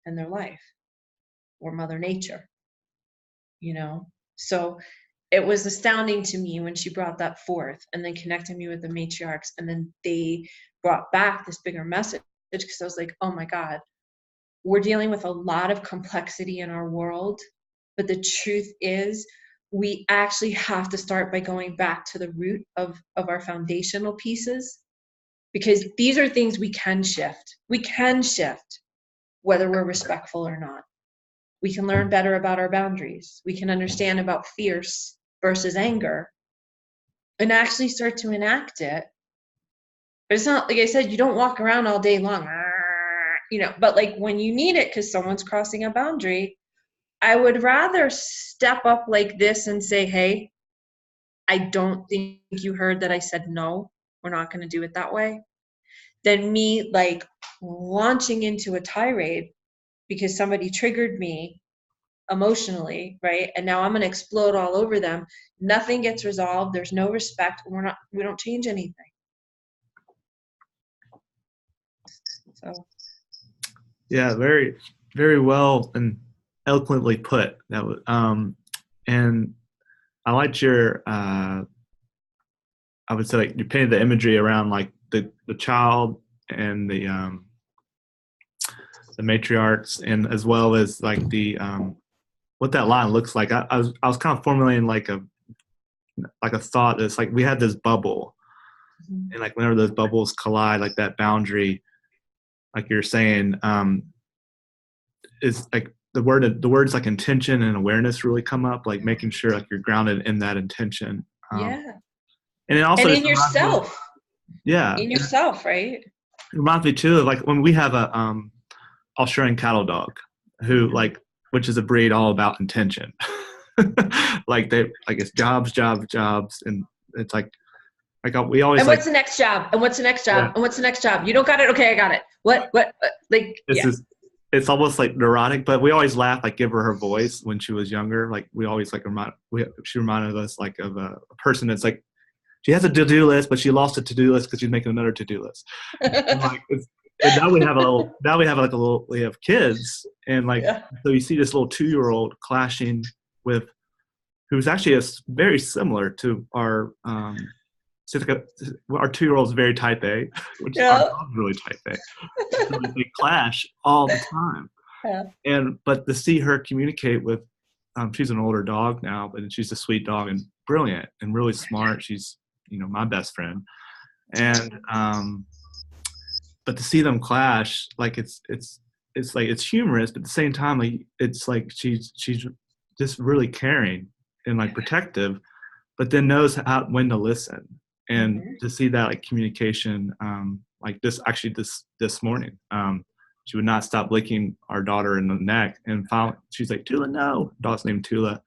in their life, or Mother Nature, you know. So it was astounding to me when she brought that forth and then connected me with the matriarchs, and then they brought back this bigger message, because I was like, oh my God, we're dealing with a lot of complexity in our world, but the truth is we actually have to start by going back to the root of our foundational pieces, because these are things we can shift. We can shift whether we're respectful or not. We can learn better about our boundaries. We can understand about fierce versus anger and actually start to enact it. But it's not, like I said, you don't walk around all day long, you know, but like when you need it because someone's crossing a boundary, I would rather step up like this and say, hey, I don't think you heard that I said no, we're not going to do it that way, than me like launching into a tirade because somebody triggered me emotionally, right? And now I'm going to explode all over them. Nothing gets resolved. There's no respect. We don't change anything. So. Yeah, very, very well and eloquently put. That was, and I liked your, I would say, like, you painted the imagery around like the child and the matriarchs, and as well as like the what that line looks like. I was kind of formulating like a thought. It's like we had this bubble, and like whenever those bubbles collide, like that boundary, like you're saying, is like the words like intention and awareness really come up, like making sure like you're grounded in that intention. Yeah. And it also and in yourself. Yeah. In yourself, right? It reminds me too of like when we have a Australian cattle dog. who like, which is a breed all about intention. Like it's jobs, and it's like we always and what's the next job? And what's the next job? Yeah. And what's the next job? You don't got it? Okay, I got it. What? Like, It's almost like neurotic, but we always laugh, like give her voice when she was younger. Like we always like she reminded us like of a person that's like, she has a to-do list, but she lost a to-do list because she's making another to-do list. And now we have kids, and like, so you see this little 2-year-old clashing with, who's actually very similar to our 2-year-old is very type A, which our dog's really type A. So they clash all the time. Yeah. But to see her communicate with, she's an older dog now, but she's a sweet dog and brilliant and really smart. She's, my best friend. And but to see them clash, like it's like, it's humorous, but at the same time, like it's like she's just really caring and like protective, but then knows when to listen. And to see that like communication, like this morning, she would not stop licking our daughter in the neck, and finally she's like, Tula, no. Dog's named Tula.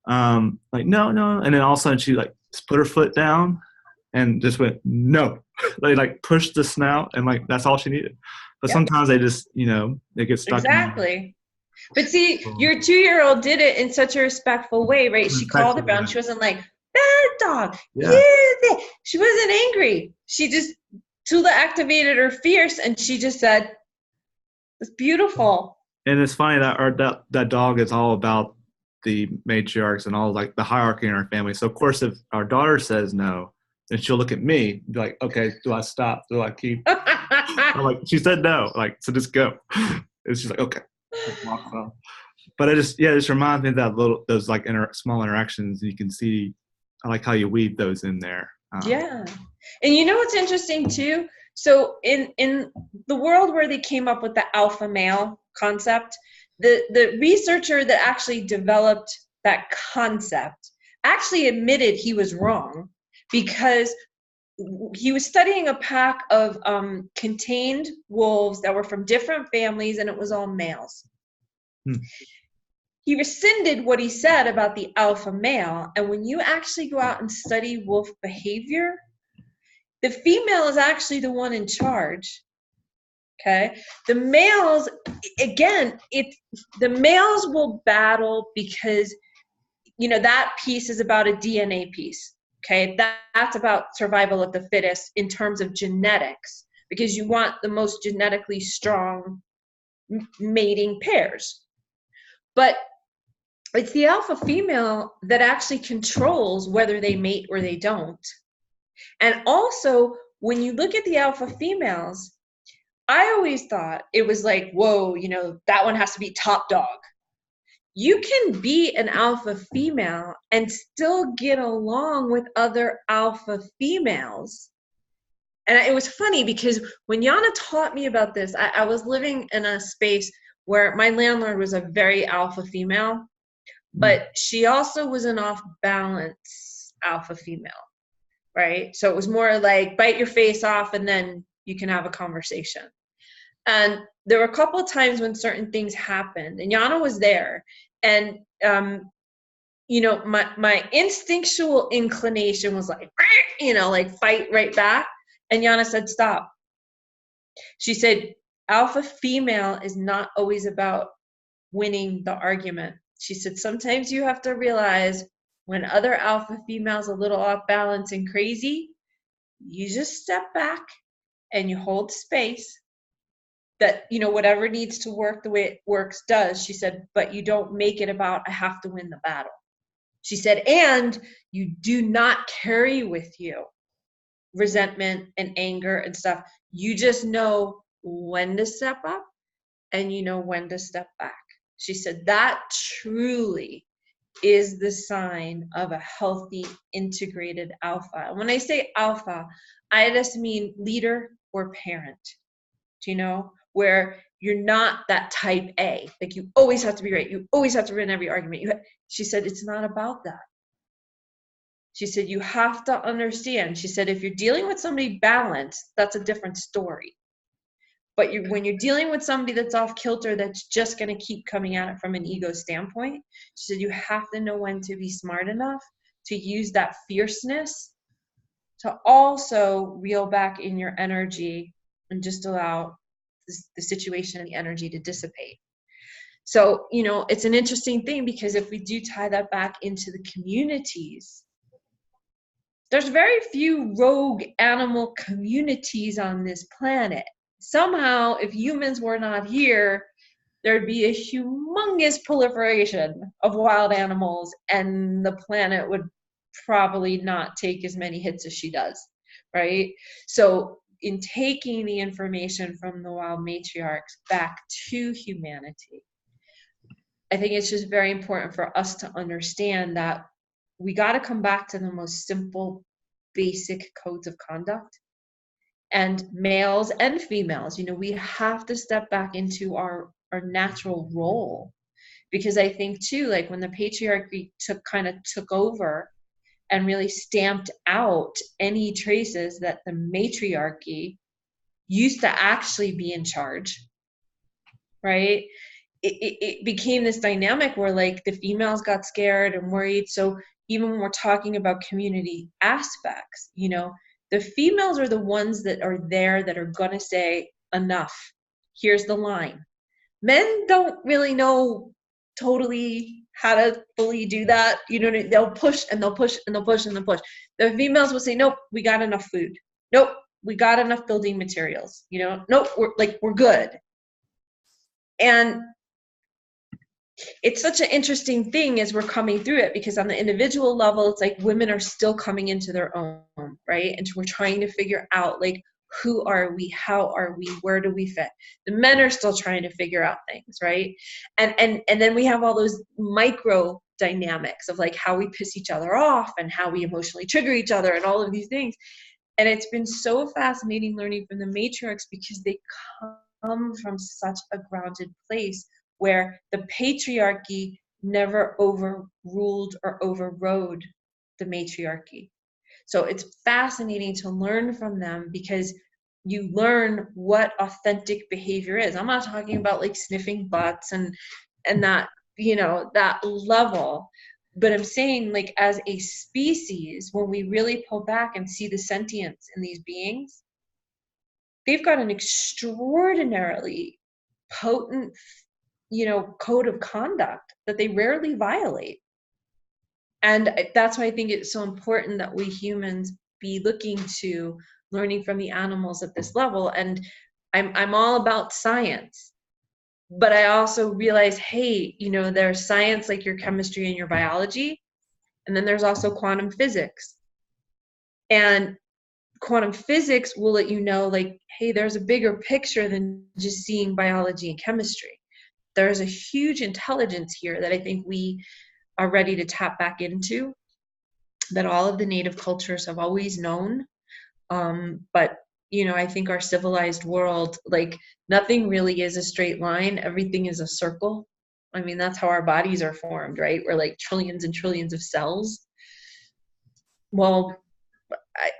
Like, no. And then all of a sudden she like just put her foot down and just went, no. They like pushed the snout, and like that's all she needed. But sometimes they just, they get stuck. Exactly. But see, your 2-year-old did it in such a respectful way, right? She called it down. She wasn't like, bad dog. Yeah. She wasn't angry. She just, Tula activated her fierce, and she just said, it's beautiful. And it's funny that that dog is all about the matriarchs and all like the hierarchy in our family. So of course, if our daughter says no, then she'll look at me, be like, okay, do I stop? Do I keep? I'm like, she said no, like, so just go. And she's like, okay. But it just reminds me of those like small interactions. You can see, I like how you weave those in there. Yeah. And you know what's interesting too? So in the world where they came up with the alpha male concept, the researcher that actually developed that concept actually admitted he was wrong, because he was studying a pack of contained wolves that were from different families, and it was all males. He rescinded what he said about the alpha male, and when you actually go out and study wolf behavior, the female is actually the one in charge. Okay, the males, again, the males will battle because that piece is about a DNA piece. Okay, that's about survival of the fittest in terms of genetics, because you want the most genetically strong mating pairs. But it's the alpha female that actually controls whether they mate or they don't. And also, when you look at the alpha females, I always thought it was like, whoa, that one has to be top dog. You can be an alpha female and still get along with other alpha females. And it was funny because when Yana taught me about this, I was living in a space where my landlord was a very alpha female, but she also was an off-balance alpha female, right? So it was more like bite your face off and then you can have a conversation. And there were a couple of times when certain things happened, and Yana was there, and my instinctual inclination was like, like fight right back. And Yana said, stop. She said, alpha female is not always about winning the argument. She said, sometimes you have to realize when other alpha females a little off balance and crazy, you just step back and you hold space. That, whatever needs to work the way it works does. She said, but you don't make it about, I have to win the battle. She said, and you do not carry with you resentment and anger and stuff. You just know when to step up and when to step back. She said, that truly is the sign of a healthy, integrated alpha. And when I say alpha, I just mean leader or parent. Do where you're not that type A, like you always have to be right, you always have to win every argument. She said, it's not about that. She said, you have to understand. She said, if you're dealing with somebody balanced, that's a different story. But when you're dealing with somebody that's off kilter, that's just going to keep coming at it from an ego standpoint, so you have to know when to be smart enough to use that fierceness to also reel back in your energy and just allow the situation and the energy to dissipate. So, you know, it's an interesting thing, because if we do tie that back into the communities, there's very few rogue animal communities on this planet. Somehow, if humans were not here, there'd be a humongous proliferation of wild animals, and the planet would probably not take as many hits as she does, right? So in taking the information from the wild matriarchs back to humanity, I think it's just very important for us to understand that we got to come back to the most simple, basic codes of conduct. And males and females, you know, we have to step back into our natural role. Because I think too, like when the patriarchy took over and really stamped out any traces that the matriarchy used to actually be in charge, right? It became this dynamic where like the females got scared and worried. So even when we're talking about community aspects, you know, the females are the ones that are there that are going to say, enough, here's the line. Men don't really know totally how to fully do that. You know, they'll push and they'll push and they'll push and they'll push. The females will say, nope, we got enough food. Nope, we got enough building materials. You know, nope, we're good. And it's such an interesting thing as we're coming through it, because on the individual level, it's like women are still coming into their own, right? And we're trying to figure out, like, who are we? How are we? Where do we fit? The men are still trying to figure out things, right? And then we have all those micro dynamics of like how we piss each other off and how we emotionally trigger each other and all of these things. And it's been so fascinating learning from the matriarchs, because they come from such a grounded place where the patriarchy never overruled or overrode the matriarchy. So it's fascinating to learn from them, because you learn what authentic behavior is. I'm not talking about like sniffing butts and that, you know, that level, but I'm saying, like, as a species, when we really pull back and see the sentience in these beings, they've got an extraordinarily potent, you know, code of conduct that they rarely violate. And that's why I think it's so important that we humans be looking to learning from the animals at this level. And I'm all about science, but I also realize, hey, you know, there's science like your chemistry and your biology, and then there's also quantum physics. And quantum physics will let you know, like, hey, there's a bigger picture than just seeing biology and chemistry. There's a huge intelligence here that I think we are ready to tap back into, that all of the native cultures have always known. But, you know, I think our civilized world, like, nothing really is a straight line. Everything is a circle. I mean, that's how our bodies are formed, right? We're like trillions and trillions of cells. Well,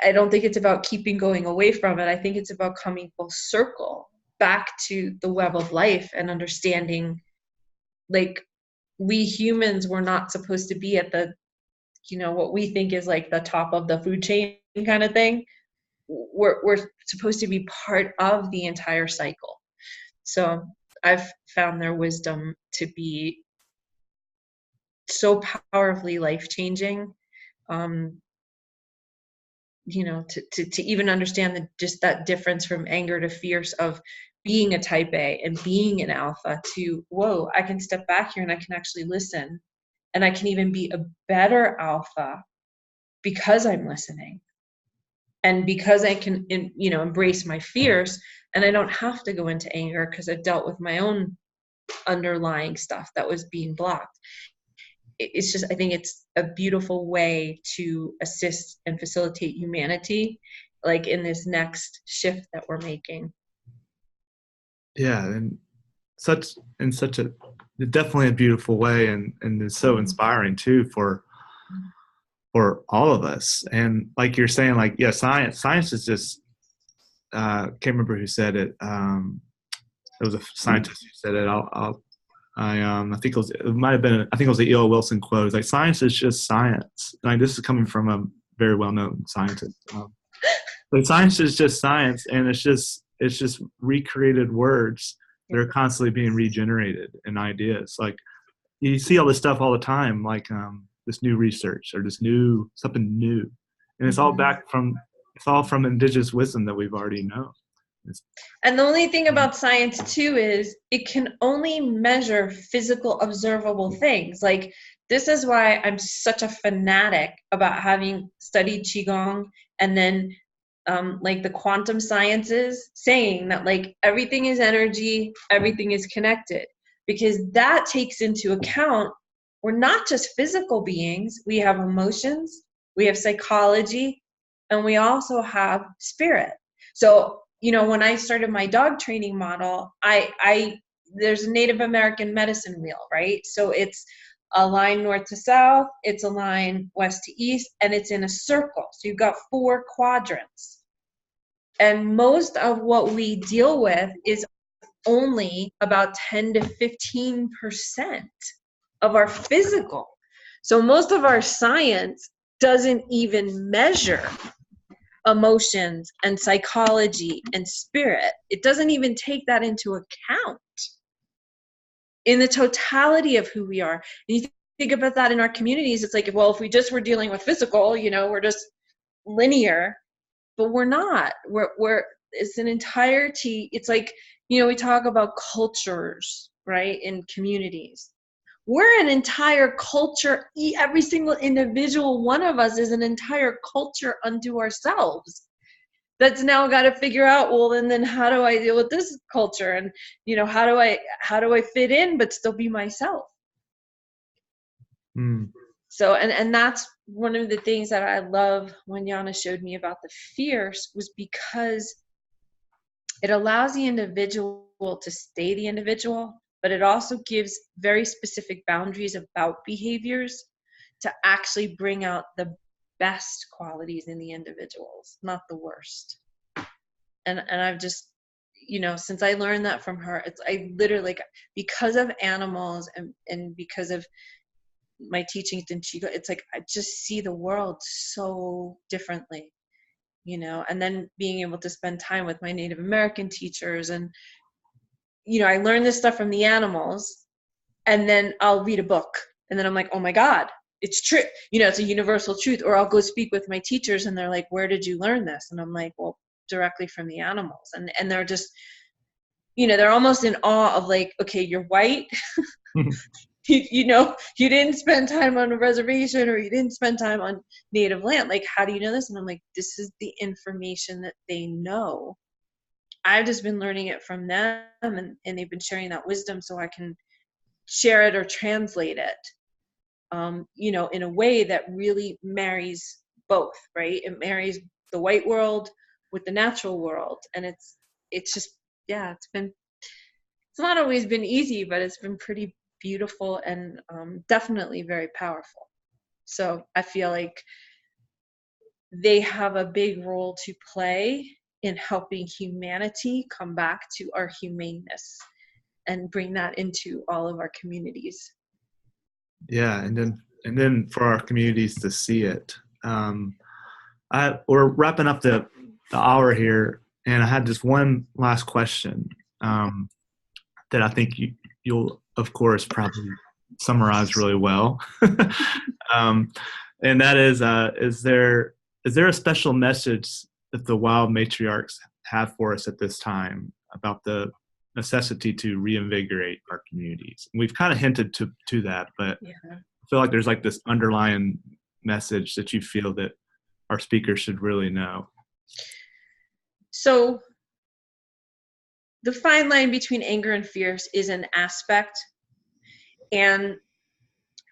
I don't think it's about keeping going away from it. I think it's about coming full circle back to the web of life and understanding, like, we humans were not supposed to be at the, you know, what we think is like the top of the food chain kind of thing. We're supposed to be part of the entire cycle. So I've found their wisdom to be so powerfully life-changing. You know, to even understand just that difference from anger to fierce, of being a type A and being an alpha, to, whoa, I can step back here and I can actually listen, and I can even be a better alpha because I'm listening, and because I can, you know, embrace my fears, and I don't have to go into anger because I've dealt with my own underlying stuff that was being blocked. It's just, I think it's a beautiful way to assist and facilitate humanity, like in this next shift that we're making. Yeah, and such a definitely a beautiful way, and it's so inspiring too for all of us. And like you're saying, like, yeah, science is just can't remember who said it. It was a scientist who said it. I think it might have been, I think it was the E.O. Wilson quote. It's like, science is just science. Like, this is coming from a very well-known scientist. But science is just science, and it's just recreated words that are constantly being regenerated and ideas. Like, you see all this stuff all the time, like this new research or this something new, and it's all from indigenous wisdom that we've already known. And the only thing about science too is it can only measure physical observable things. Like, this is why I'm such a fanatic about having studied Qigong, and then like the quantum sciences, saying that like everything is energy, everything is connected, because that takes into account we're not just physical beings, we have emotions, we have psychology, and we also have spirit. So, you know, when I started my dog training model, there's a Native American medicine wheel, right? So it's a line north to south, it's a line west to east, and it's in a circle. So you've got 4 quadrants. And most of what we deal with is only about 10 to 15% of our physical. So most of our science doesn't even measure emotions and psychology and spirit. It doesn't even take that into account in the totality of who we are. And you think about that in our communities, it's like, well, if we just were dealing with physical, you know, we're just linear, but we're not. We're it's an entirety. It's like, you know, we talk about cultures, right, in communities. We're an entire culture. Every single individual one of us is an entire culture unto ourselves. That's now got to figure out, well, and then how do I deal with this culture? And, you know, how do I fit in but still be myself? So, and that's one of the things that I love when Yana showed me about the fierce, was because it allows the individual to stay the individual, but it also gives very specific boundaries about behaviors to actually bring out the best qualities in the individuals, not the worst. And I've just, you know, since I learned that from her, I literally, because of animals and because of my teachings in Qigong, it's like I just see the world so differently, you know. And then being able to spend time with my Native American teachers, and, you know, I learned this stuff from the animals, and then I'll read a book, and then I'm like, oh my God, it's true. You know, it's a universal truth. Or I'll go speak with my teachers, and they're like, where did you learn this? And I'm like, well, directly from the animals. And they're just, you know, they're almost in awe of like, okay, you're white. You know, you didn't spend time on a reservation, or you didn't spend time on native land. Like, how do you know this? And I'm like, this is the information that they know. I've just been learning it from them, and they've been sharing that wisdom so I can share it or translate it, you know, in a way that really marries both, right? It marries the white world with the natural world. And it's just, yeah, it's not always been easy, but it's been pretty beautiful and definitely very powerful. So I feel like they have a big role to play in helping humanity come back to our humaneness and bring that into all of our communities. Yeah, and then for our communities to see it. We're wrapping up the hour here, and I had just one last question that I think you'll, of course, probably summarize really well. And that is there a special message that the wild matriarchs have for us at this time about the necessity to reinvigorate our communities? And we've kind of hinted to that, but yeah. I feel like there's like this underlying message that you feel that our speakers should really know. So the fine line between anger and fierce is an aspect, and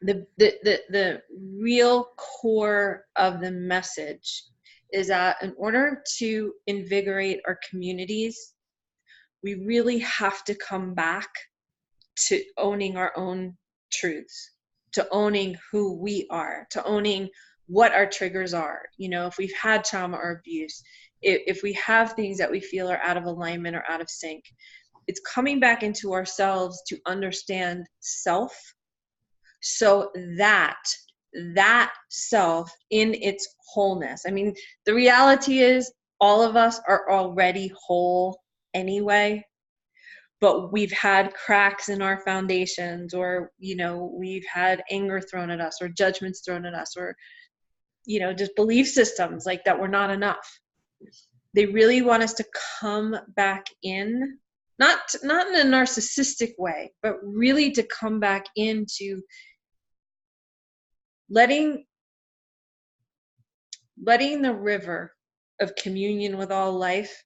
the real core of the message is that in order to invigorate our communities, we really have to come back to owning our own truths, to owning who we are, to owning what our triggers are. You know, if we've had trauma or abuse, if we have things that we feel are out of alignment or out of sync, it's coming back into ourselves to understand self, so that self in its wholeness. I mean, the reality is all of us are already whole anyway, but we've had cracks in our foundations, or, you know, we've had anger thrown at us, or judgments thrown at us, or, you know, just belief systems like that we're not enough. They really want us to come back in, not in a narcissistic way, but really to come back into letting the river of communion with all life,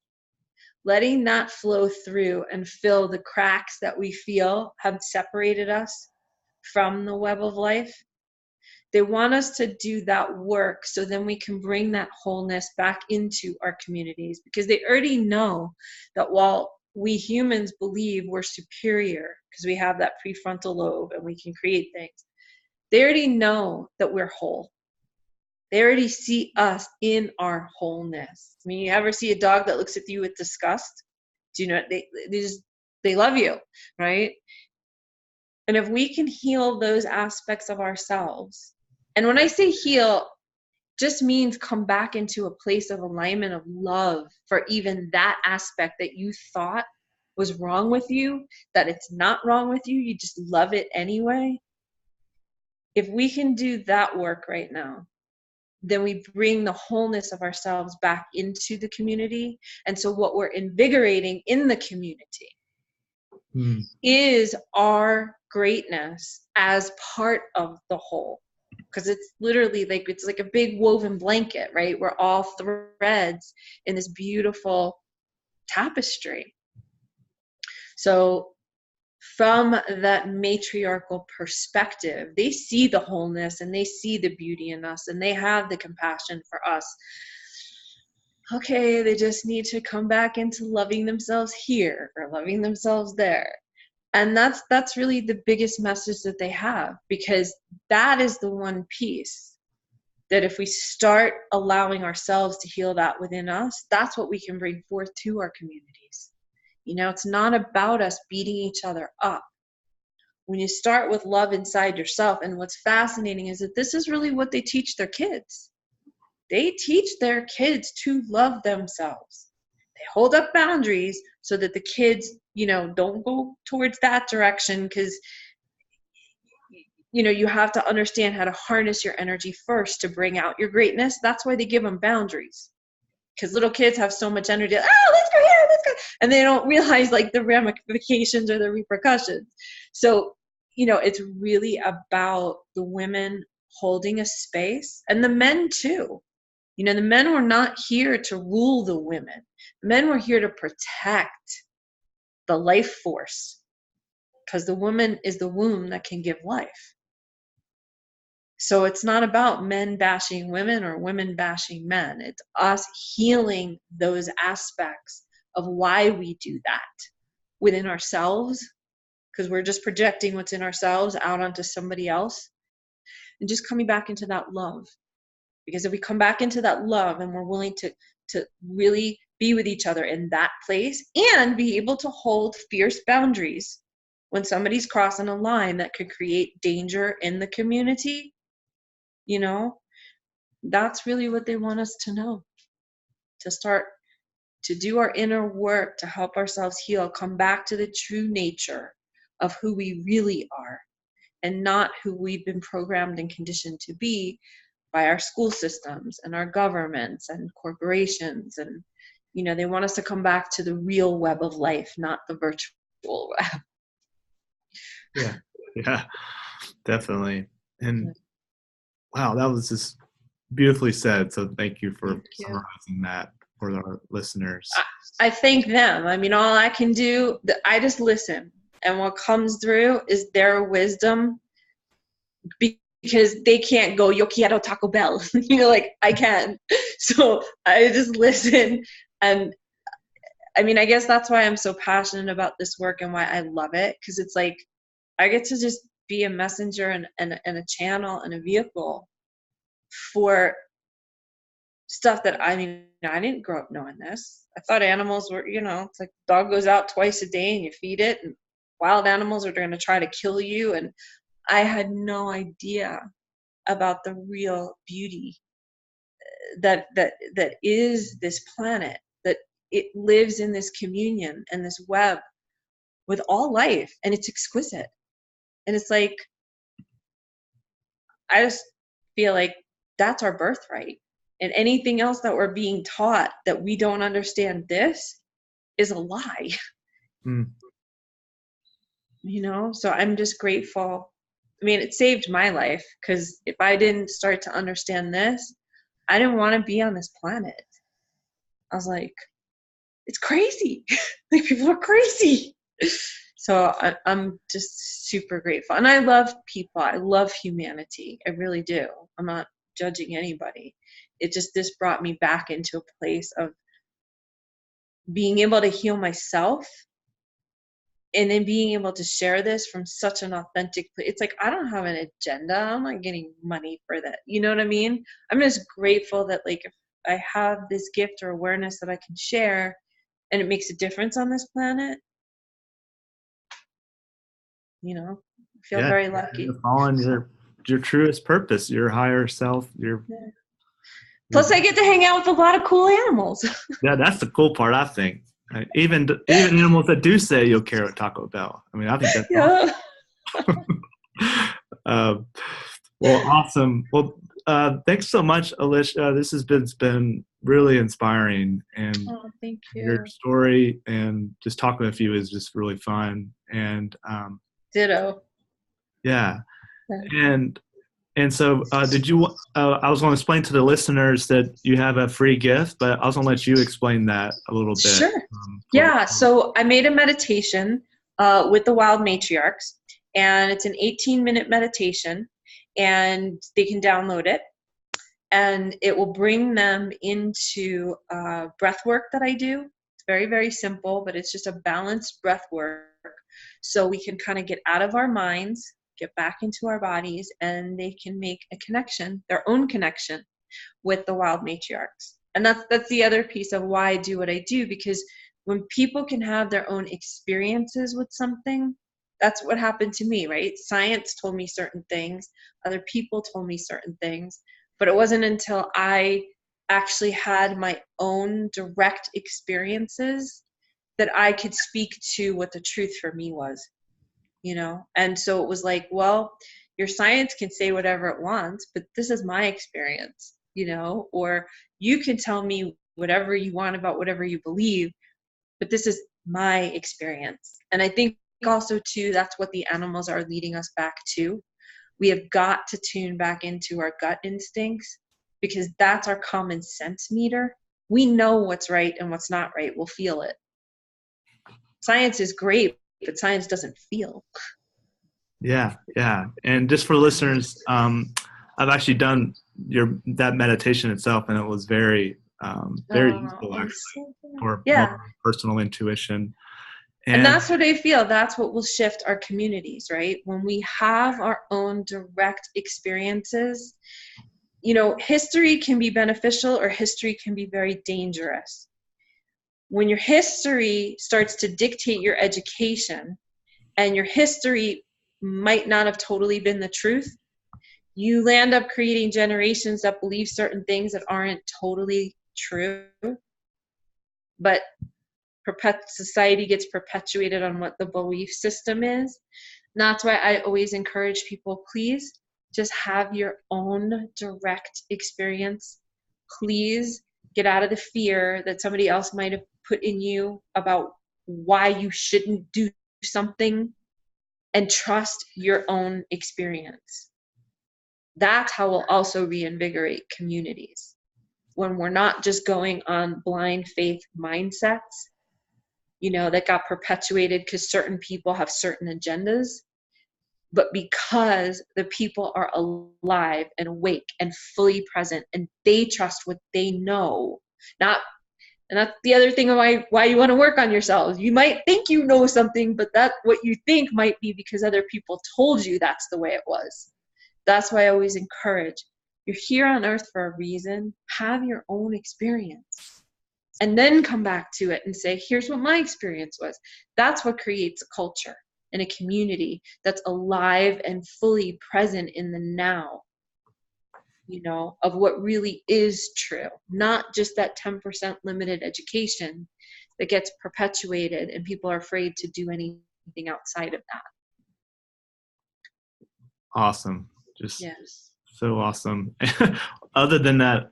letting that flow through and fill the cracks that we feel have separated us from the web of life. They want us to do that work so then we can bring that wholeness back into our communities, because they already know that while we humans believe we're superior because we have that prefrontal lobe and we can create things, they already know that we're whole. They already see us in our wholeness. I mean, you ever see a dog that looks at you with disgust? Do you know, they love you, right? And if we can heal those aspects of ourselves, and when I say heal, just means come back into a place of alignment of love for even that aspect that you thought was wrong with you, that it's not wrong with you, you just love it anyway. If we can do that work right now, then we bring the wholeness of ourselves back into the community. And so what we're invigorating in the community is our greatness as part of the whole. Because it's literally like, it's like a big woven blanket, right? We're all threads in this beautiful tapestry. So from that matriarchal perspective, they see the wholeness and they see the beauty in us and they have the compassion for us. Okay, they just need to come back into loving themselves here or loving themselves there. And that's really the biggest message that they have, because that is the one piece that if we start allowing ourselves to heal that within us, that's what we can bring forth to our communities. You know, it's not about us beating each other up. When you start with love inside yourself, and what's fascinating is that this is really what they teach their kids. They teach their kids to love themselves. They hold up boundaries so that the kids, you know, don't go towards that direction, because, you know, you have to understand how to harness your energy first to bring out your greatness. That's why they give them boundaries. Because little kids have so much energy, oh, let's go here, let's go, and they don't realize like the ramifications or the repercussions. So, you know, it's really about the women holding a space, and the men too. You know, the men were not here to rule the women. Men were here to protect the life force, because the woman is the womb that can give life. So it's not about men bashing women or women bashing men. It's us healing those aspects of why we do that within ourselves, because we're just projecting what's in ourselves out onto somebody else, and just coming back into that love. Because if we come back into that love and we're willing to really be with each other in that place and be able to hold fierce boundaries when somebody's crossing a line that could create danger in the community, you know, that's really what they want us to know. To start to do our inner work to help ourselves heal, come back to the true nature of who we really are, and not who we've been programmed and conditioned to be by our school systems and our governments and corporations. And, you know, they want us to come back to the real web of life, not the virtual web. Yeah, definitely. And wow, that was just beautifully said. So thank you for summarizing that for our listeners. I thank them. I mean, all I can do, I just listen. And what comes through is their wisdom, because they can't go, yo quiero Taco Bell. You know, like I can. So I just listen. And I mean, I guess that's why I'm so passionate about this work and why I love it. Because it's like, I get to just be a messenger and a channel and a vehicle for stuff that, I mean, I didn't grow up knowing this. I thought animals were, it's like dog goes out twice a day and you feed it, and wild animals are going to try to kill you. And I had no idea about the real beauty that is this planet, that it lives in this communion and this web with all life, and it's exquisite. And it's like, I just feel like that's our birthright. And anything else that we're being taught that we don't understand this is a lie. Mm. So I'm just grateful. I mean, it saved my life, because if I didn't start to understand this, I didn't want to be on this planet. I was like, it's crazy. Like, people are crazy. So I'm just super grateful. And I love people. I love humanity. I really do. I'm not judging anybody. This brought me back into a place of being able to heal myself, and then being able to share this from such an authentic place. It's like, I don't have an agenda. I'm not getting money for that. You know what I mean? I'm just grateful that, like, if I have this gift or awareness that I can share and it makes a difference on this planet, I feel very lucky. You're following your truest purpose, your higher self. Plus, I get to hang out with a lot of cool animals. Yeah, that's the cool part, I think. Even animals that do say you'll care at Taco Bell. I mean, I think that's awesome. Well, awesome. Well, thanks so much, Allecia. This has been really inspiring, and thank you. Your story and just talking with you is just really fun. And ditto. Yeah. And so did you I was going to explain to the listeners that you have a free gift, but I was going to let you explain that a little bit. Sure. Yeah. So I made a meditation with the Wild Matriarchs, and it's an 18-minute meditation, and they can download it, and it will bring them into breath work that I do. It's very, very simple, but it's just a balanced breath work, so we can kind of get out of our minds, get back into our bodies, and they can make a connection, their own connection with the Wild Matriarchs. And that's the other piece of why I do what I do, because when people can have their own experiences with something, that's what happened to me, right? Science told me certain things, other people told me certain things, but it wasn't until I actually had my own direct experiences that I could speak to what the truth for me was. And so it was like, well, your science can say whatever it wants, but this is my experience, or you can tell me whatever you want about whatever you believe, but this is my experience. And I think also too, that's what the animals are leading us back to. We have got to tune back into our gut instincts, because that's our common sense meter. We know what's right and what's not right. We'll feel it. Science is great, but science doesn't feel. Yeah. And just for listeners, I've actually done that meditation itself, and it was very useful, actually, for more personal intuition. And that's what I feel. That's what will shift our communities, right? When we have our own direct experiences, history can be beneficial or history can be very dangerous. When your history starts to dictate your education, and your history might not have totally been the truth, you land up creating generations that believe certain things that aren't totally true. But society gets perpetuated on what the belief system is. And that's why I always encourage people, please just have your own direct experience. Please get out of the fear that somebody else might have put in you about why you shouldn't do something, and trust your own experience. That's how we'll also reinvigorate communities, when we're not just going on blind faith mindsets, that got perpetuated because certain people have certain agendas, but because the people are alive and awake and fully present, and they trust what they know. And that's the other thing why you want to work on yourselves. You might think you know something, but that what you think might be because other people told you that's the way it was. That's why I always encourage, You're here on earth for a reason. Have your own experience. And then come back to it and say, here's what my experience was. That's what creates a culture and a community that's alive and fully present in the now, you know, of what really is true, not just that 10% limited education that gets perpetuated and people are afraid to do anything outside of that. Awesome. Just Yes. so awesome. Other than that,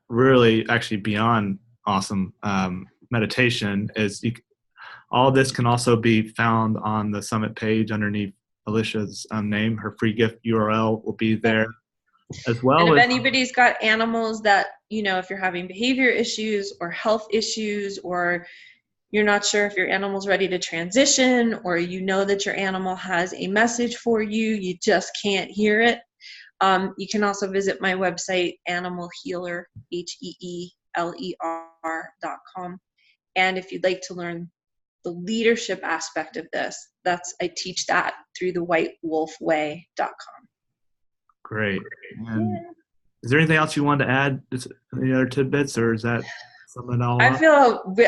really actually beyond awesome, meditation is all this can also be found on the summit page underneath Allecia's name. Her free gift URL will be there as well. And if as anybody's got animals that, you know, if you're having behavior issues or health issues, or you're not sure if your animal's ready to transition, or you know that your animal has a message for you, you just can't hear it, you can also visit my website, animalhealer, HEELER.com. And if you'd like to learn the leadership aspect of this, I teach that through the whitewolfway.com. Great. And is there anything else you wanted to add? Any other tidbits, or is that something all up?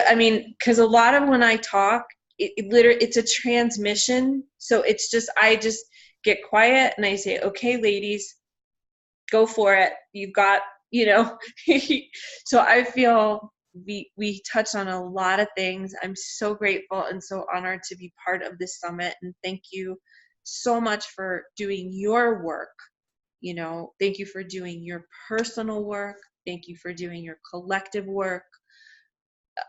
I mean, because a lot of when I talk, it's a transmission. So it's just, I just get quiet and I say, okay, ladies, go for it. You've got, you know. So I feel we touched on a lot of things. I'm so grateful and so honored to be part of this summit. And thank you so much for doing your work. You know, thank you for doing your personal work. Thank you for doing your collective work.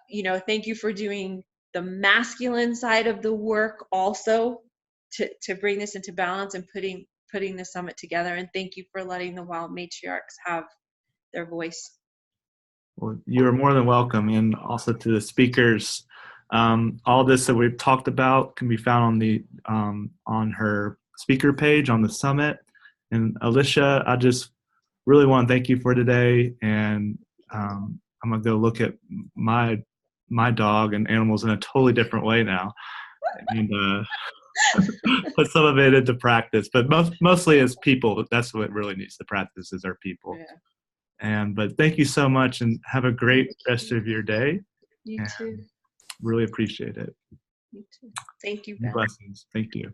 You know, thank you for doing the masculine side of the work also to bring this into balance and putting the summit together. And thank you for letting the wild matriarchs have their voice. Well, you are more than welcome. And also to the speakers, all this that we've talked about can be found on her speaker page on the summit. And Allecia, I just really want to thank you for today. And I'm gonna go look at my dog and animals in a totally different way now, and put some of it into practice. But mostly as people, that's what really needs to practice is our people. Yeah. But thank you so much, and have a great rest of your day. You too. Really appreciate it. You too. Thank you, Ben. Blessings. Thank you.